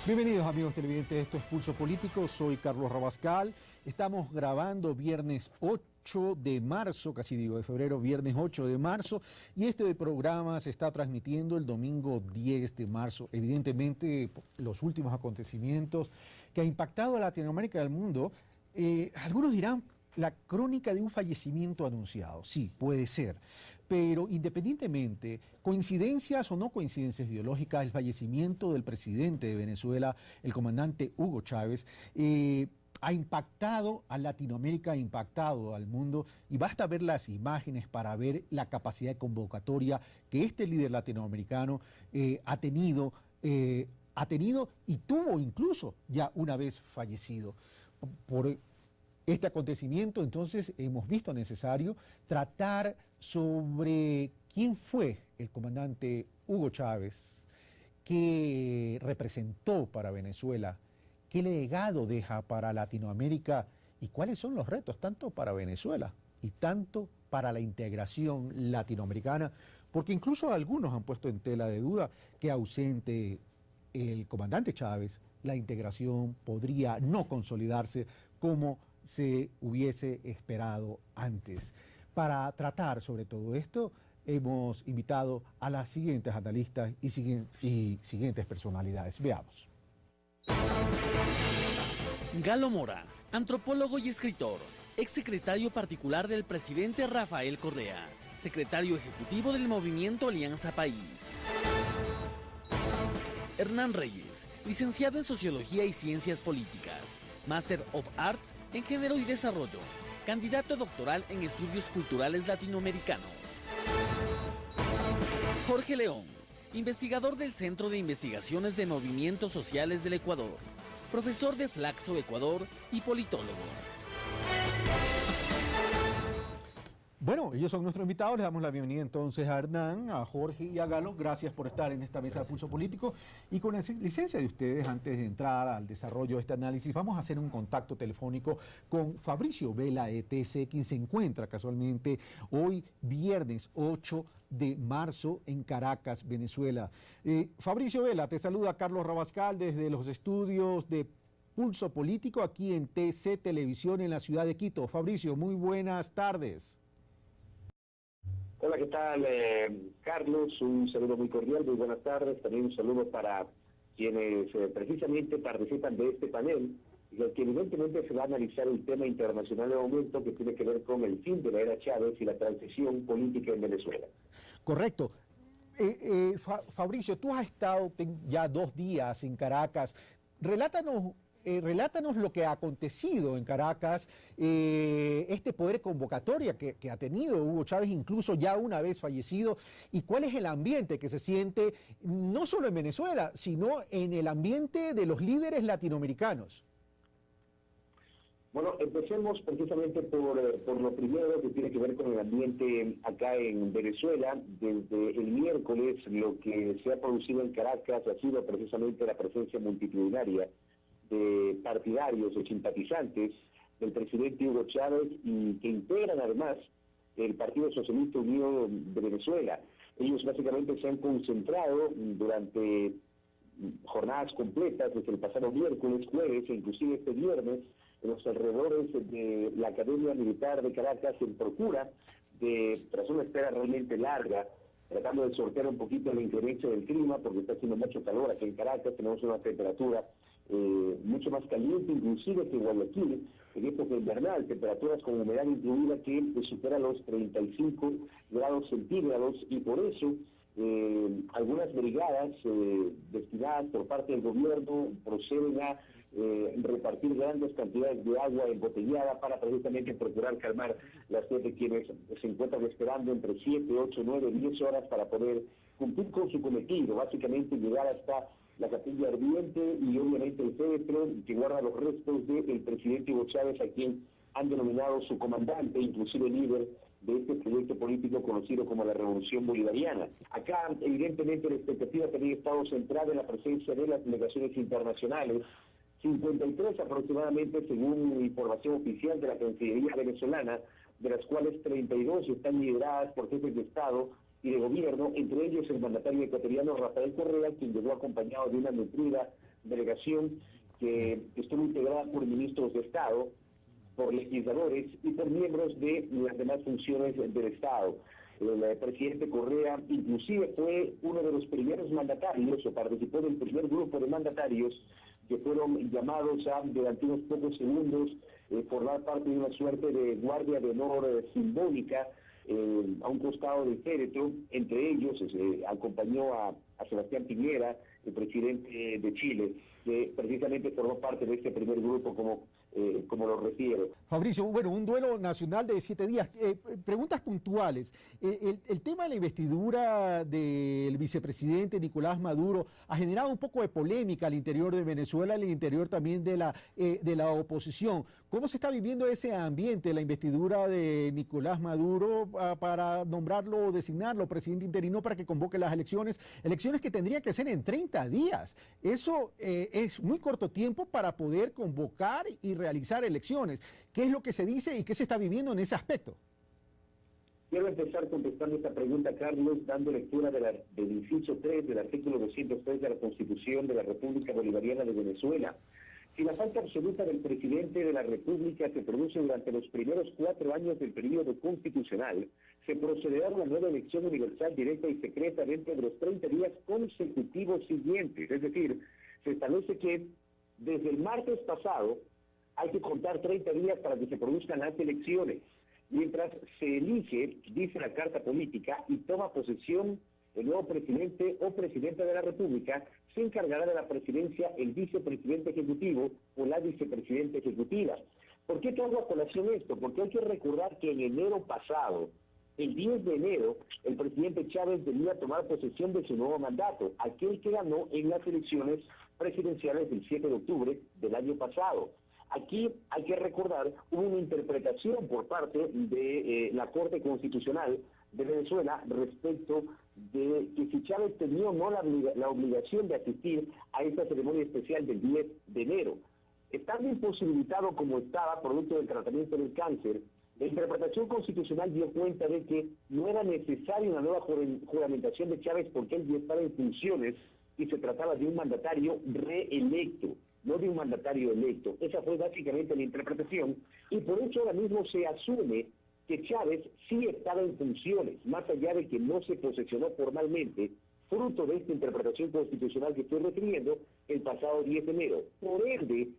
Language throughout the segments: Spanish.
Bienvenidos amigos televidentes, esto es Pulso Político, soy Carlos Rabascal, estamos grabando viernes 8 de marzo, casi digo de febrero, viernes 8 de marzo, y este programa se está transmitiendo el domingo 10 de marzo. Evidentemente, los últimos acontecimientos que ha impactado a Latinoamérica y al mundo, algunos dirán la crónica de un fallecimiento anunciado. Sí, puede ser. Pero independientemente, coincidencias o no coincidencias ideológicas, el fallecimiento del presidente de Venezuela, el comandante Hugo Chávez, ha impactado a Latinoamérica, ha impactado al mundo, y basta ver las imágenes para ver la capacidad de convocatoria que este líder latinoamericano ha tenido y tuvo incluso ya una vez fallecido. Por este acontecimiento, entonces, hemos visto necesario tratar sobre quién fue el comandante Hugo Chávez, qué representó para Venezuela, qué legado deja para Latinoamérica y cuáles son los retos tanto para Venezuela y tanto para la integración latinoamericana, porque incluso algunos han puesto en tela de duda que ausente el comandante Chávez, la integración podría no consolidarse como se hubiese esperado antes. Para tratar sobre todo esto, hemos invitado a las siguientes analistas y siguientes personalidades. Veamos. Galo Mora, antropólogo y escritor, exsecretario particular del presidente Rafael Correa, secretario ejecutivo del movimiento Alianza País. Hernán Reyes, licenciado en Sociología y Ciencias Políticas, Master of Arts en Género y Desarrollo, candidato doctoral en Estudios Culturales Latinoamericanos. Jorge León, investigador del Centro de Investigaciones de Movimientos Sociales del Ecuador, profesor de Flaxo Ecuador y politólogo. Bueno, ellos son nuestros invitados, les damos la bienvenida entonces a Hernán, a Jorge y a Galo. Gracias por estar en esta mesa de Pulso Político. Y con la licencia de ustedes, antes de entrar al desarrollo de este análisis, vamos a hacer un contacto telefónico con Fabricio Vela, ETC, quien se encuentra casualmente hoy, viernes 8 de marzo, en Caracas, Venezuela. Fabricio Vela, te saluda Carlos Rabascal desde los estudios de Pulso Político aquí en TC Televisión en la ciudad de Quito. Fabricio, muy buenas tardes. Hola, ¿qué tal, Carlos? Un saludo muy cordial, muy buenas tardes. También un saludo para quienes precisamente participan de este panel, y que evidentemente se va a analizar el tema internacional de momento que tiene que ver con el fin de la era Chávez y la transición política en Venezuela. Correcto. Fabricio, tú has estado ya 2 días en Caracas. Relátanos lo que ha acontecido en Caracas, este poder convocatoria que ha tenido Hugo Chávez, incluso ya una vez fallecido, y cuál es el ambiente que se siente, no solo en Venezuela, sino en el ambiente de los líderes latinoamericanos. Bueno, empecemos precisamente por lo primero que tiene que ver con el ambiente acá en Venezuela. Desde el miércoles lo que se ha producido en Caracas ha sido precisamente la presencia multitudinaria de partidarios, de simpatizantes del presidente Hugo Chávez y que integran además el Partido Socialista Unido de Venezuela. Ellos básicamente se han concentrado durante jornadas completas desde el pasado miércoles, jueves e inclusive este viernes en los alrededores de la Academia Militar de Caracas en procura de, tras una espera realmente larga, tratando de sortear un poquito la inclemencia del clima porque está haciendo mucho calor aquí en Caracas, tenemos una temperatura mucho más caliente inclusive que en Guayaquil, en época invernal, temperaturas con humedad incluida que supera los 35 grados centígrados y por eso algunas brigadas destinadas por parte del gobierno proceden a repartir grandes cantidades de agua embotellada para precisamente procurar calmar las sed de quienes se encuentran esperando entre 7, 8, 9, 10 horas para poder cumplir con su cometido, básicamente llegar hasta la capilla ardiente y obviamente el féretro que guarda los restos del presidente Hugo Chávez, a quien han denominado su comandante, inclusive líder de este proyecto político conocido como la Revolución Bolivariana. Acá, evidentemente, la expectativa también ha estado centrada en la presencia de las delegaciones internacionales, 53 aproximadamente según información oficial de la Cancillería venezolana, de las cuales 32 están lideradas por jefes de Estado y de gobierno, entre ellos el mandatario ecuatoriano Rafael Correa, quien llegó acompañado de una nutrida delegación que estuvo integrada por ministros de Estado, por legisladores y por miembros de las demás funciones del Estado. El presidente Correa inclusive fue uno de los primeros mandatarios, o participó del primer grupo de mandatarios que fueron llamados a, durante unos pocos segundos, formar parte de una suerte de guardia de honor simbólica a un costado del féretro. Entre ellos acompañó a Sebastián Piñera, el presidente de Chile, que precisamente formó parte de este primer grupo, como lo refiero. Fabricio, bueno, un duelo nacional de 7 días. Preguntas puntuales. El tema de la investidura del vicepresidente Nicolás Maduro ha generado un poco de polémica al interior de Venezuela, al interior también de la oposición. ¿Cómo se está viviendo ese ambiente, la investidura de Nicolás Maduro para nombrarlo o designarlo presidente interino para que convoque las elecciones que tendrían que ser en 30 días? Eso es muy corto tiempo para poder convocar y realizar elecciones. ¿Qué es lo que se dice y qué se está viviendo en ese aspecto? Quiero empezar contestando esta pregunta, Carlos, dando lectura del inciso 3 del artículo 203 de la Constitución de la República Bolivariana de Venezuela. Si la falta absoluta del presidente de la República se produce durante los primeros 4 años del periodo constitucional, se procederá a una nueva elección universal, directa y secreta dentro de los 30 días consecutivos siguientes. Es decir, se establece que desde el martes pasado hay que contar 30 días para que se produzcan las elecciones. Mientras se elige, dice la Carta Política, y toma posesión el nuevo presidente o presidenta de la República, se encargará de la presidencia el vicepresidente ejecutivo o la vicepresidenta ejecutiva. ¿Por qué traigo a colación esto? Porque hay que recordar que en enero pasado, el 10 de enero, el presidente Chávez debía tomar posesión de su nuevo mandato, aquel que ganó en las elecciones presidenciales del 7 de octubre del año pasado. Aquí hay que recordar, hubo una interpretación por parte de la Corte Constitucional de Venezuela respecto de que si Chávez tenía o no la obligación de asistir a esta ceremonia especial del 10 de enero. Estando imposibilitado como estaba, producto del tratamiento del cáncer, la interpretación constitucional dio cuenta de que no era necesaria una nueva juramentación de Chávez porque él ya estaba en funciones y se trataba de un mandatario reelecto, no de un mandatario electo. Esa fue básicamente la interpretación y por eso ahora mismo se asume que Chávez sí estaba en funciones, más allá de que no se posesionó formalmente, fruto de esta interpretación constitucional que estoy refiriendo, el pasado 10 de enero. Por ende,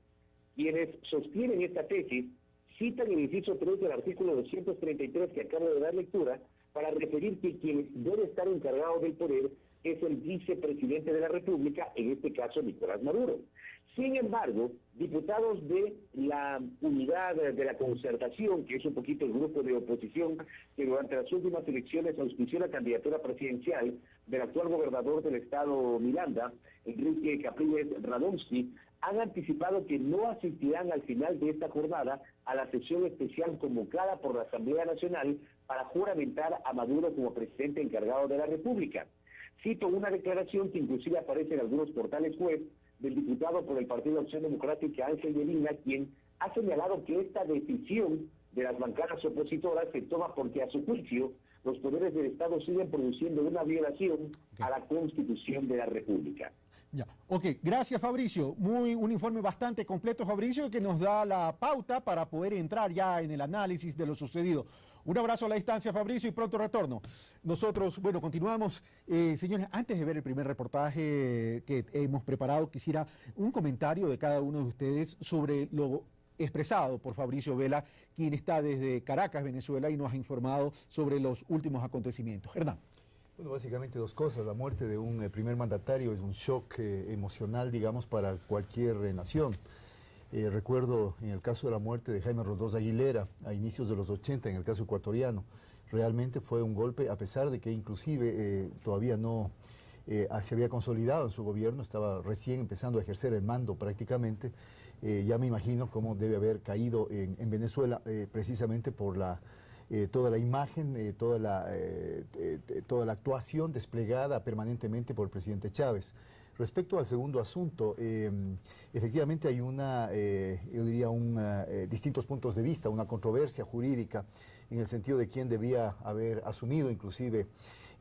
quienes sostienen esta tesis citan el inciso 3 del artículo 233 que acabo de dar lectura para referir que quien debe estar encargado del poder es el vicepresidente de la República, en este caso Nicolás Maduro. Sin embargo, diputados de la Unidad de la Concertación, que es un poquito el grupo de oposición que durante las últimas elecciones auspició la candidatura presidencial del actual gobernador del estado Miranda, Enrique Capriles Radonsky, han anticipado que no asistirán al final de esta jornada a la sesión especial convocada por la Asamblea Nacional para juramentar a Maduro como presidente encargado de la República. Cito una declaración que inclusive aparece en algunos portales web del diputado por el Partido Acción Democrática Ángel Medina, quien ha señalado que esta decisión de las bancadas opositoras se toma porque a su juicio los poderes del Estado siguen produciendo una violación a la Constitución de la República. Ya. Ok, gracias Fabricio. Un informe bastante completo, Fabricio, que nos da la pauta para poder entrar ya en el análisis de lo sucedido. Un abrazo a la distancia, Fabricio, y pronto retorno. Nosotros, bueno, continuamos. Señores, antes de ver el primer reportaje que hemos preparado, quisiera un comentario de cada uno de ustedes sobre lo expresado por Fabricio Vela, quien está desde Caracas, Venezuela, y nos ha informado sobre los últimos acontecimientos. Hernán. Bueno, básicamente dos cosas. La muerte de un primer mandatario es un shock emocional, digamos, para cualquier nación. Recuerdo en el caso de la muerte de Jaime Rodós Aguilera a inicios de los 80, en el caso ecuatoriano, realmente fue un golpe, a pesar de que inclusive todavía no se había consolidado en su gobierno, estaba recién empezando a ejercer el mando prácticamente. Ya me imagino cómo debe haber caído en Venezuela precisamente por toda la imagen, toda la actuación desplegada permanentemente por el presidente Chávez. Respecto al segundo asunto, efectivamente hay yo diría, distintos puntos de vista, una controversia jurídica en el sentido de quién debía haber asumido inclusive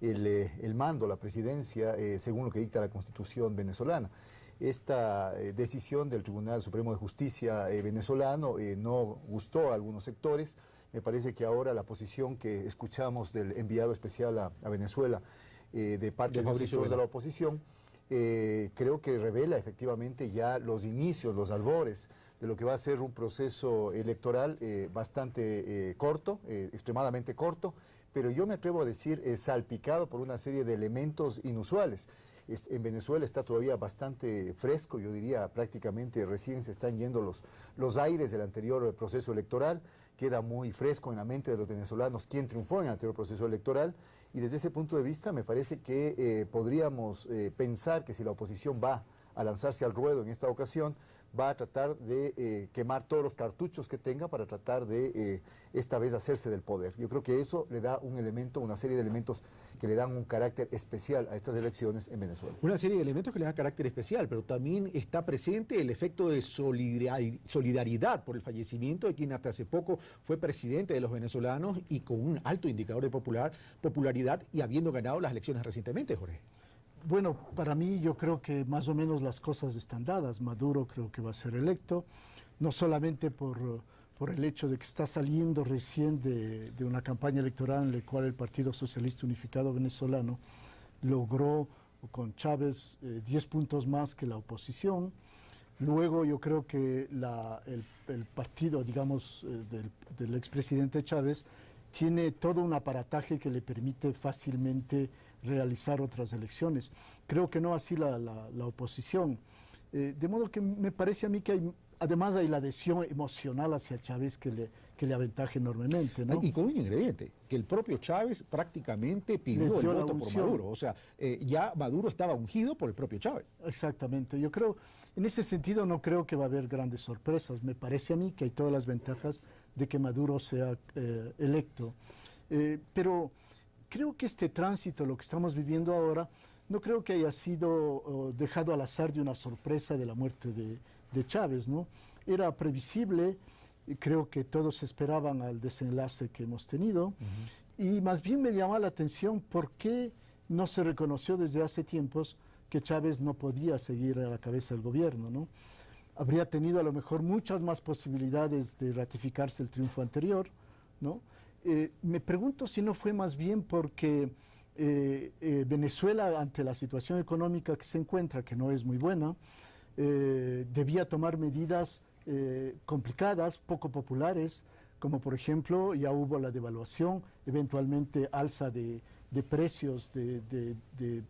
el mando, la presidencia, según lo que dicta la Constitución venezolana. esta decisión del Tribunal Supremo de Justicia venezolano no gustó a algunos sectores. Me parece que ahora la posición que escuchamos del enviado especial a Venezuela de parte de los sectores de la oposición, creo que revela efectivamente ya los inicios, los albores de lo que va a ser un proceso electoral bastante corto, extremadamente corto, pero yo me atrevo a decir salpicado por una serie de elementos inusuales. En Venezuela está todavía bastante fresco, yo diría prácticamente recién se están yendo los aires del anterior proceso electoral, queda muy fresco en la mente de los venezolanos quién triunfó en el anterior proceso electoral, y desde ese punto de vista me parece que podríamos pensar que si la oposición va a lanzarse al ruedo en esta ocasión, va a tratar de quemar todos los cartuchos que tenga para tratar de esta vez hacerse del poder. Yo creo que eso le da un elemento, una serie de elementos que le dan un carácter especial a estas elecciones en Venezuela. Una serie de elementos que le da carácter especial, pero también está presente el efecto de solidaridad por el fallecimiento de quien hasta hace poco fue presidente de los venezolanos y con un alto indicador de popularidad y habiendo ganado las elecciones recientemente, Jorge. Bueno, para mí yo creo que más o menos las cosas están dadas. Maduro creo que va a ser electo, no solamente por el hecho de que está saliendo recién de una campaña electoral en la cual el Partido Socialista Unificado Venezolano logró con Chávez 10 puntos más que la oposición. Luego yo creo que el partido, digamos, del expresidente Chávez tiene todo un aparataje que le permite fácilmente realizar otras elecciones. Creo que no así la oposición. De modo que me parece a mí que además hay la adhesión emocional hacia Chávez que le aventaja enormemente, ¿no? Y con un ingrediente, que el propio Chávez prácticamente pidió el voto por Maduro. O sea, ya Maduro estaba ungido por el propio Chávez. Exactamente. Yo creo, en ese sentido no creo que va a haber grandes sorpresas. Me parece a mí que hay todas las ventajas de que Maduro sea electo. Pero creo que este tránsito, lo que estamos viviendo ahora, no creo que haya sido dejado al azar de una sorpresa de la muerte de Chávez, ¿no? Era previsible, creo que todos esperaban al desenlace que hemos tenido, y más bien me llamaba la atención por qué no se reconoció desde hace tiempos que Chávez no podía seguir a la cabeza del gobierno, ¿no? Habría tenido a lo mejor muchas más posibilidades de ratificarse el triunfo anterior, ¿no? Me pregunto si no fue más bien porque Venezuela, ante la situación económica que se encuentra, que no es muy buena, debía tomar medidas complicadas, poco populares, como por ejemplo ya hubo la devaluación, eventualmente alza de precios, de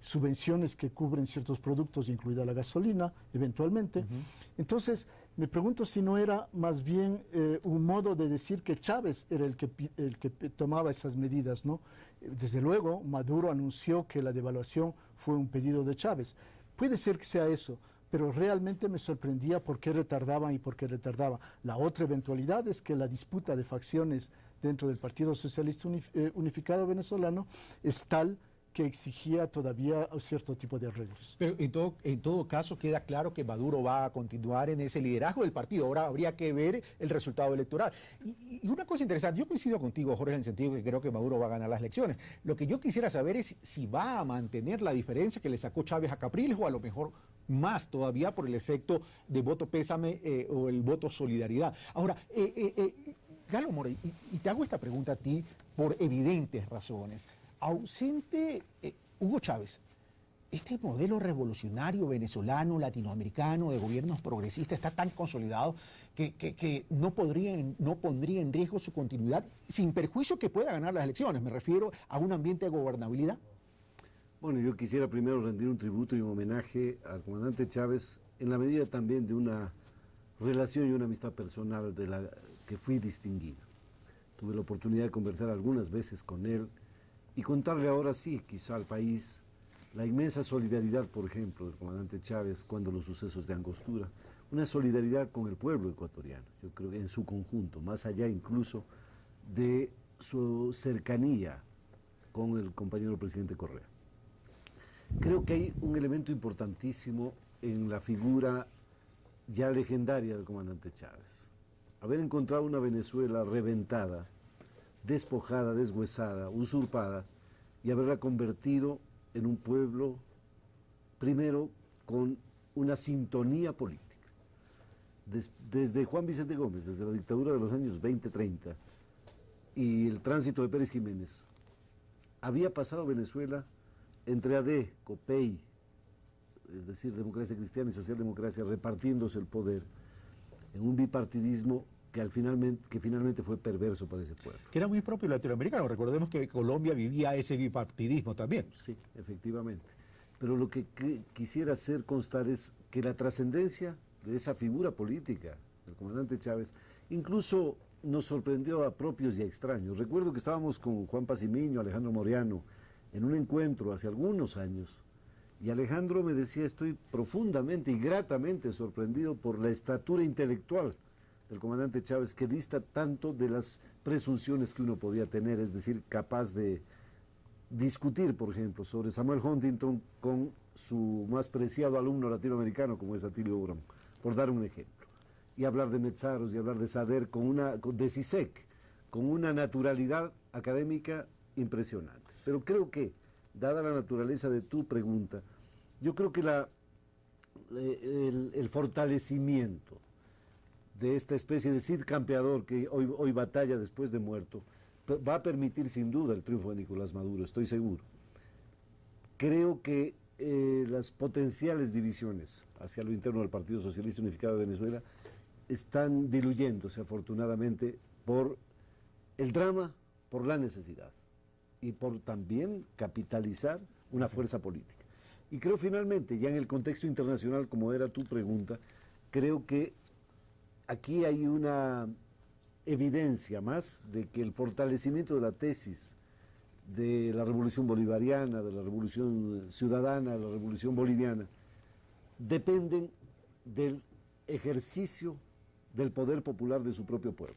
subvenciones que cubren ciertos productos, incluida la gasolina, eventualmente. Entonces, me pregunto si no era más bien un modo de decir que Chávez era el que tomaba esas medidas, ¿no? Desde luego, Maduro anunció que la devaluación fue un pedido de Chávez. Puede ser que sea eso, pero realmente me sorprendía por qué retardaban y por qué retardaba. La otra eventualidad es que la disputa de facciones dentro del Partido Socialista Unificado Venezolano es tal que exigía todavía cierto tipo de arreglos. Pero en todo caso queda claro que Maduro va a continuar en ese liderazgo del partido. Ahora habría que ver el resultado electoral. Y una cosa interesante, yo coincido contigo, Jorge, en el sentido que creo que Maduro va a ganar las elecciones. Lo que yo quisiera saber es si va a mantener la diferencia que le sacó Chávez a Capriles o a lo mejor más todavía por el efecto de voto pésame o el voto solidaridad. Ahora, Galo More, y te hago esta pregunta a ti por evidentes razones. Ausente Hugo Chávez, este modelo revolucionario venezolano, latinoamericano, de gobiernos progresistas está tan consolidado que no pondría en riesgo su continuidad sin perjuicio que pueda ganar las elecciones. Me refiero a un ambiente de gobernabilidad. Bueno, yo quisiera primero rendir un tributo y un homenaje al comandante Chávez en la medida también de una relación y una amistad personal de la que fui distinguido. Tuve la oportunidad de conversar algunas veces con él y contarle ahora sí, quizá al país, la inmensa solidaridad, por ejemplo, del comandante Chávez cuando los sucesos de Angostura, una solidaridad con el pueblo ecuatoriano, yo creo que en su conjunto, más allá incluso de su cercanía con el compañero presidente Correa. Creo que hay un elemento importantísimo en la figura ya legendaria del comandante Chávez. Haber encontrado una Venezuela reventada, despojada, deshuesada, usurpada, y haberla convertido en un pueblo, primero, con una sintonía política. Desde Juan Vicente Gómez, desde la dictadura de los años 20-30 y el tránsito de Pérez Jiménez, había pasado Venezuela entre AD, COPEI, es decir, democracia cristiana y socialdemocracia, repartiéndose el poder en un bipartidismo que finalmente fue perverso para ese pueblo. Que era muy propio latinoamericano. Recordemos que Colombia vivía ese bipartidismo también. Sí, efectivamente. Pero lo que quisiera hacer constar es que la trascendencia de esa figura política del comandante Chávez incluso nos sorprendió a propios y a extraños. Recuerdo que estábamos con Juan Pacimiño, Alejandro Moreano, en un encuentro hace algunos años, y Alejandro me decía: estoy profundamente y gratamente sorprendido por la estatura intelectual del comandante Chávez, que dista tanto de las presunciones que uno podía tener, es decir, capaz de discutir, por ejemplo, sobre Samuel Huntington con su más preciado alumno latinoamericano, como es Atilio Brown, por dar un ejemplo, y hablar de Metzaros y hablar de Sader de Sisek, con una naturalidad académica impresionante. Pero creo que, dada la naturaleza de tu pregunta, yo creo que el fortalecimiento de esta especie de Cid campeador que hoy batalla después de muerto, va a permitir sin duda el triunfo de Nicolás Maduro, estoy seguro. Creo que las potenciales divisiones hacia lo interno del Partido Socialista Unificado de Venezuela están diluyéndose afortunadamente por el drama, por la necesidad y por también capitalizar una fuerza política. Y creo finalmente, ya en el contexto internacional, como era tu pregunta, creo que aquí hay una evidencia más de que el fortalecimiento de la tesis de la revolución bolivariana, de la revolución ciudadana, de la revolución boliviana, dependen del ejercicio del poder popular de su propio pueblo.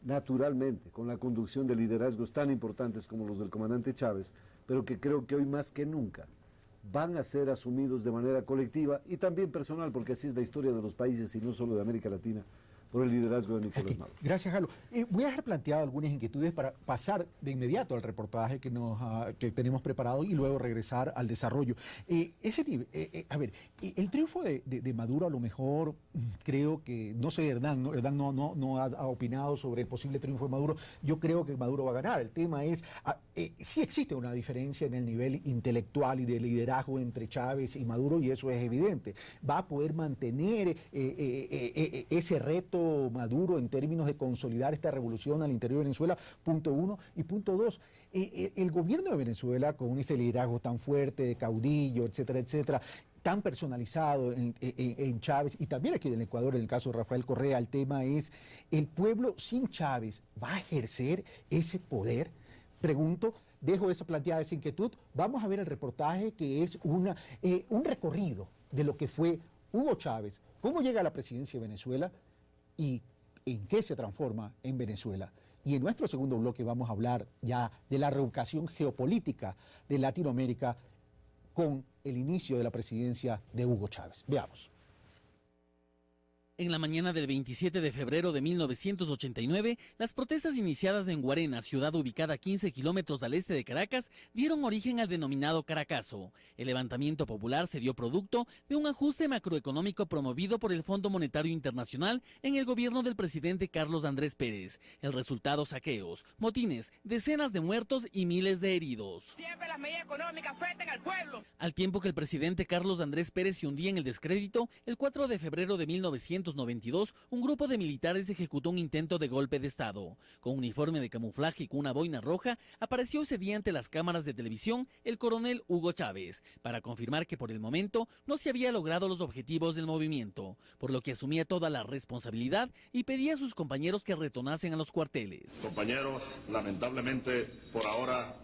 Naturalmente, con la conducción de liderazgos tan importantes como los del comandante Chávez, pero que creo que hoy más que nunca van a ser asumidos de manera colectiva y también personal, porque así es la historia de los países y no solo de América Latina, por el liderazgo de Nicolás Maduro. Gracias, Jalo. Voy a dejar planteado algunas inquietudes para pasar de inmediato al reportaje que tenemos preparado y luego regresar al desarrollo. El triunfo de Maduro, a lo mejor, creo que, no sé, Hernán no ha opinado sobre el posible triunfo de Maduro. Yo creo que Maduro va a ganar. El tema es, sí existe una diferencia en el nivel intelectual y de liderazgo entre Chávez y Maduro, y eso es evidente. Va a poder mantener ese reto Maduro en términos de consolidar esta revolución al interior de Venezuela, punto uno. Y punto dos, el gobierno de Venezuela, con ese liderazgo tan fuerte de caudillo, etcétera, etcétera, tan personalizado en Chávez, y también aquí en el Ecuador, en el caso de Rafael Correa, el tema es, ¿el pueblo sin Chávez va a ejercer ese poder? Pregunto. Dejo planteada esa inquietud. Vamos a ver el reportaje, que es un recorrido de lo que fue Hugo Chávez, cómo llega a la presidencia de Venezuela y en qué se transforma en Venezuela. Y en nuestro segundo bloque vamos a hablar ya de la reubicación geopolítica de Latinoamérica con el inicio de la presidencia de Hugo Chávez. Veamos. En la mañana del 27 de febrero de 1989, las protestas iniciadas en Guarena, ciudad ubicada a 15 kilómetros al este de Caracas, dieron origen al denominado Caracazo. El levantamiento popular se dio producto de un ajuste macroeconómico promovido por el Fondo Monetario Internacional en el gobierno del presidente Carlos Andrés Pérez. El resultado: saqueos, motines, decenas de muertos y miles de heridos. Siempre las medidas económicas afectan al pueblo. Al tiempo que el presidente Carlos Andrés Pérez se hundía en el descrédito, el 4 de febrero de 1992, un grupo de militares ejecutó un intento de golpe de Estado. Con uniforme de camuflaje y con una boina roja, apareció ese día ante las cámaras de televisión el coronel Hugo Chávez, para confirmar que por el momento no se había logrado los objetivos del movimiento, por lo que asumía toda la responsabilidad y pedía a sus compañeros que retornasen a los cuarteles. Compañeros, lamentablemente por ahora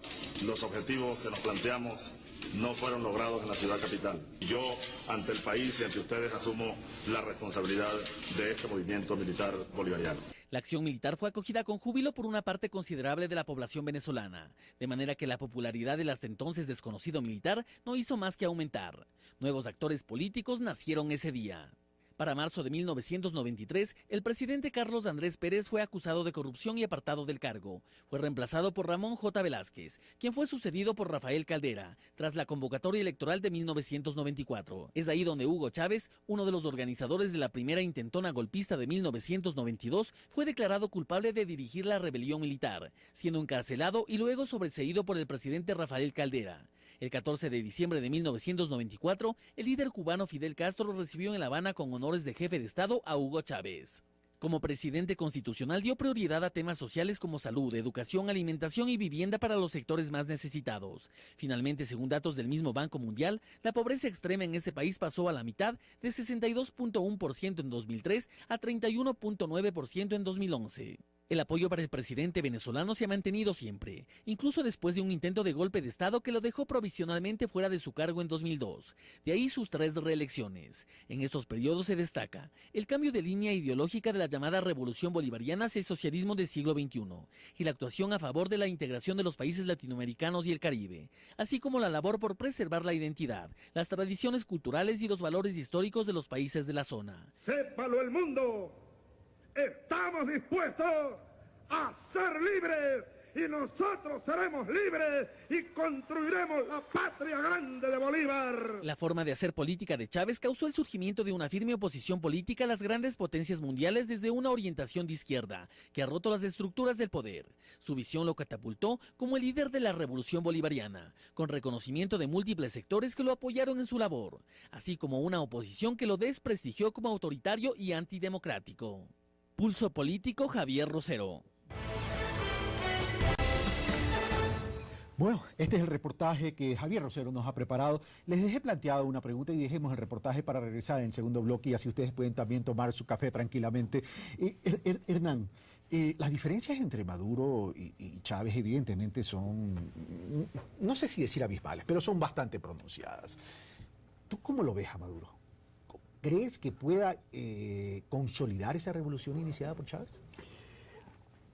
los objetivos que nos planteamos no fueron logrados en la ciudad capital. Yo, ante el país y ante ustedes, asumo la responsabilidad de este movimiento militar bolivariano. La acción militar fue acogida con júbilo por una parte considerable de la población venezolana, de manera que la popularidad del hasta entonces desconocido militar no hizo más que aumentar. Nuevos actores políticos nacieron ese día. Para marzo de 1993, el presidente Carlos Andrés Pérez fue acusado de corrupción y apartado del cargo. Fue reemplazado por Ramón J. Velázquez, quien fue sucedido por Rafael Caldera, tras la convocatoria electoral de 1994. Es ahí donde Hugo Chávez, uno de los organizadores de la primera intentona golpista de 1992, fue declarado culpable de dirigir la rebelión militar, siendo encarcelado y luego sobreseído por el presidente Rafael Caldera. El 14 de diciembre de 1994, el líder cubano Fidel Castro recibió en La Habana con honores de jefe de Estado a Hugo Chávez. Como presidente constitucional dio prioridad a temas sociales como salud, educación, alimentación y vivienda para los sectores más necesitados. Finalmente, según datos del mismo Banco Mundial, la pobreza extrema en ese país pasó a la mitad, de 62.1% en 2003 a 31.9% en 2011. El apoyo para el presidente venezolano se ha mantenido siempre, incluso después de un intento de golpe de Estado que lo dejó provisionalmente fuera de su cargo en 2002. De ahí sus 3 reelecciones. En estos periodos se destaca el cambio de línea ideológica de la llamada Revolución Bolivariana hacia el socialismo del siglo XXI y la actuación a favor de la integración de los países latinoamericanos y el Caribe, así como la labor por preservar la identidad, las tradiciones culturales y los valores históricos de los países de la zona. ¡Sépalo el mundo! Estamos dispuestos a ser libres y nosotros seremos libres y construiremos la patria grande de Bolívar. La forma de hacer política de Chávez causó el surgimiento de una firme oposición política a las grandes potencias mundiales desde una orientación de izquierda que ha roto las estructuras del poder. Su visión lo catapultó como el líder de la revolución bolivariana, con reconocimiento de múltiples sectores que lo apoyaron en su labor, así como una oposición que lo desprestigió como autoritario y antidemocrático. Pulso Político, Javier Rosero. Bueno, este es el reportaje que Javier Rosero nos ha preparado. Les dejé planteado una pregunta y dejemos el reportaje para regresar en el segundo bloque y así ustedes pueden también tomar su café tranquilamente. Hernán, las diferencias entre Maduro y Chávez evidentemente son, no sé si decir abismales, pero son bastante pronunciadas. ¿Tú cómo lo ves a Maduro? ¿Crees que pueda consolidar esa revolución iniciada por Chávez?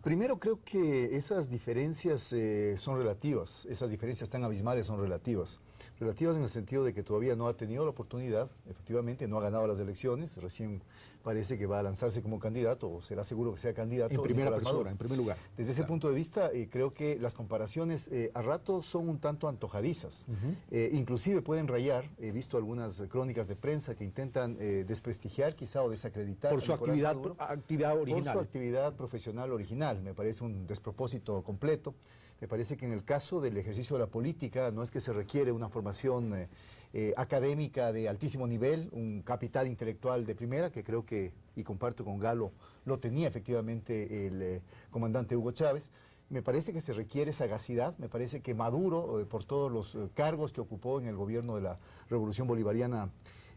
Primero creo que esas diferencias son relativas, esas diferencias tan abismales son relativas. Relativas en el sentido de que todavía no ha tenido la oportunidad, efectivamente, no ha ganado las elecciones, recién parece que va a lanzarse como candidato, o será seguro que sea candidato. En primera Nicolás persona, Maduro. en primer lugar. Desde ese punto de vista, creo que las comparaciones a ratos son un tanto antojadizas. Inclusive pueden rayar, he visto algunas crónicas de prensa que intentan desprestigiar quizá o desacreditar por su actividad original. Por su actividad profesional original, me parece un despropósito completo. Me parece que en el caso del ejercicio de la política no es que se requiere una formación académica de altísimo nivel, un capital intelectual de primera, que creo que, y comparto con Galo, lo tenía efectivamente el comandante Hugo Chávez. Me parece que se requiere sagacidad, me parece que Maduro, por todos los cargos que ocupó en el gobierno de la Revolución Bolivariana